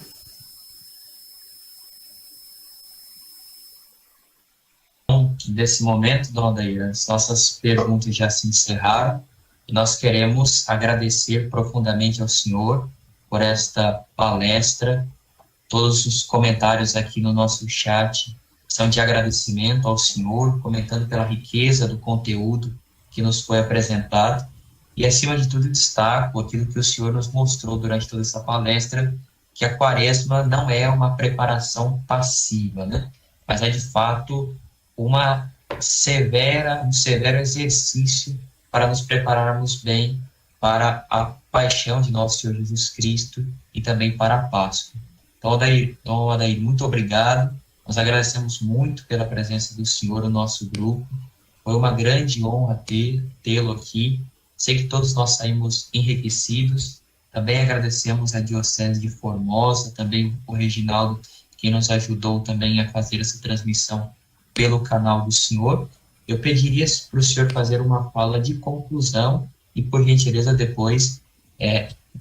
Desse momento, Dona Adair, as nossas perguntas já se encerraram e nós queremos agradecer profundamente ao senhor por esta palestra. Todos os comentários aqui no nosso chat são de agradecimento ao senhor, comentando pela riqueza do conteúdo que nos foi apresentado. E, acima de tudo, destaco aquilo que o senhor nos mostrou durante toda essa palestra, que a Quaresma não é uma preparação passiva, né? Mas é, de fato, um severo exercício para nos prepararmos bem para a paixão de nosso Senhor Jesus Cristo e também para a Páscoa. Então, Adair, muito obrigado. Nós agradecemos muito pela presença do senhor no nosso grupo. Foi uma grande honra tê-lo aqui. Sei que todos nós saímos enriquecidos. Também agradecemos a Diocese de Formosa, também o Reginaldo, que nos ajudou também a fazer essa transmissão pelo canal do senhor. Eu pediria para o senhor fazer uma fala de conclusão e, por gentileza, depois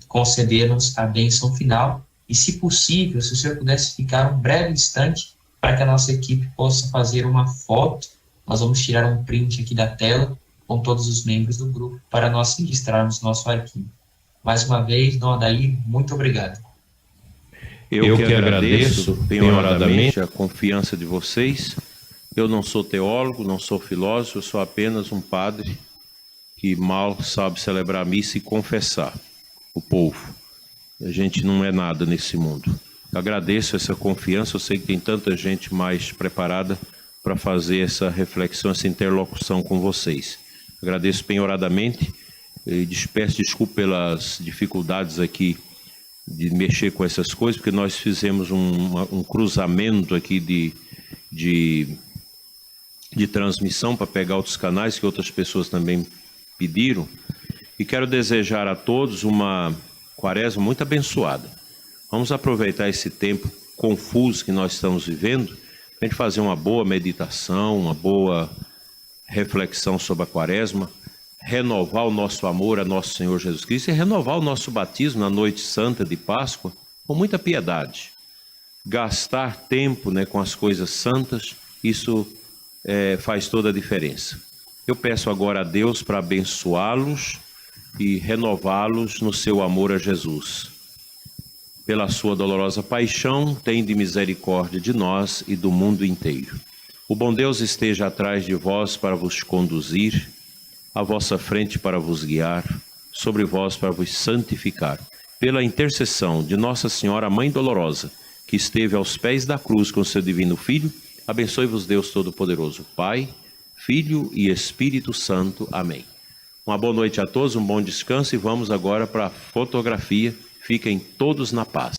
conceder-nos a bênção final. E, se possível, se o senhor pudesse ficar um breve instante para que a nossa equipe possa fazer uma foto. Nós vamos tirar um print aqui da tela com todos os membros do grupo para nós registrarmos nosso arquivo. Mais uma vez, Dona Adair, muito obrigado. Eu que agradeço penhoradamente a confiança de vocês. Eu não sou teólogo, não sou filósofo, eu sou apenas um padre que mal sabe celebrar a missa e confessar o povo. A gente não é nada nesse mundo. Eu agradeço essa confiança, eu sei que tem tanta gente mais preparada para fazer essa reflexão, essa interlocução com vocês. Agradeço penhoradamente e peço desculpa pelas dificuldades aqui de mexer com essas coisas, porque nós fizemos um cruzamento aqui de transmissão para pegar outros canais que outras pessoas também pediram. E quero desejar a todos uma Quaresma muito abençoada. Vamos aproveitar esse tempo confuso que nós estamos vivendo para a gente fazer uma boa meditação, uma boa reflexão sobre a Quaresma, renovar o nosso amor a nosso Senhor Jesus Cristo e renovar o nosso batismo na noite santa de Páscoa com muita piedade. Gastar tempo, com as coisas santas, isso faz toda a diferença. Eu peço agora a Deus para abençoá-los e renová-los no seu amor a Jesus. Pela sua dolorosa paixão, tende misericórdia de nós e do mundo inteiro. O bom Deus esteja atrás de vós para vos conduzir, à vossa frente para vos guiar, sobre vós para vos santificar. Pela intercessão de Nossa Senhora, Mãe Dolorosa, que esteve aos pés da cruz com seu divino Filho, abençoe-vos Deus Todo-Poderoso, Pai, Filho e Espírito Santo. Amém. Uma boa noite a todos, um bom descanso e vamos agora para a fotografia. Fiquem todos na paz.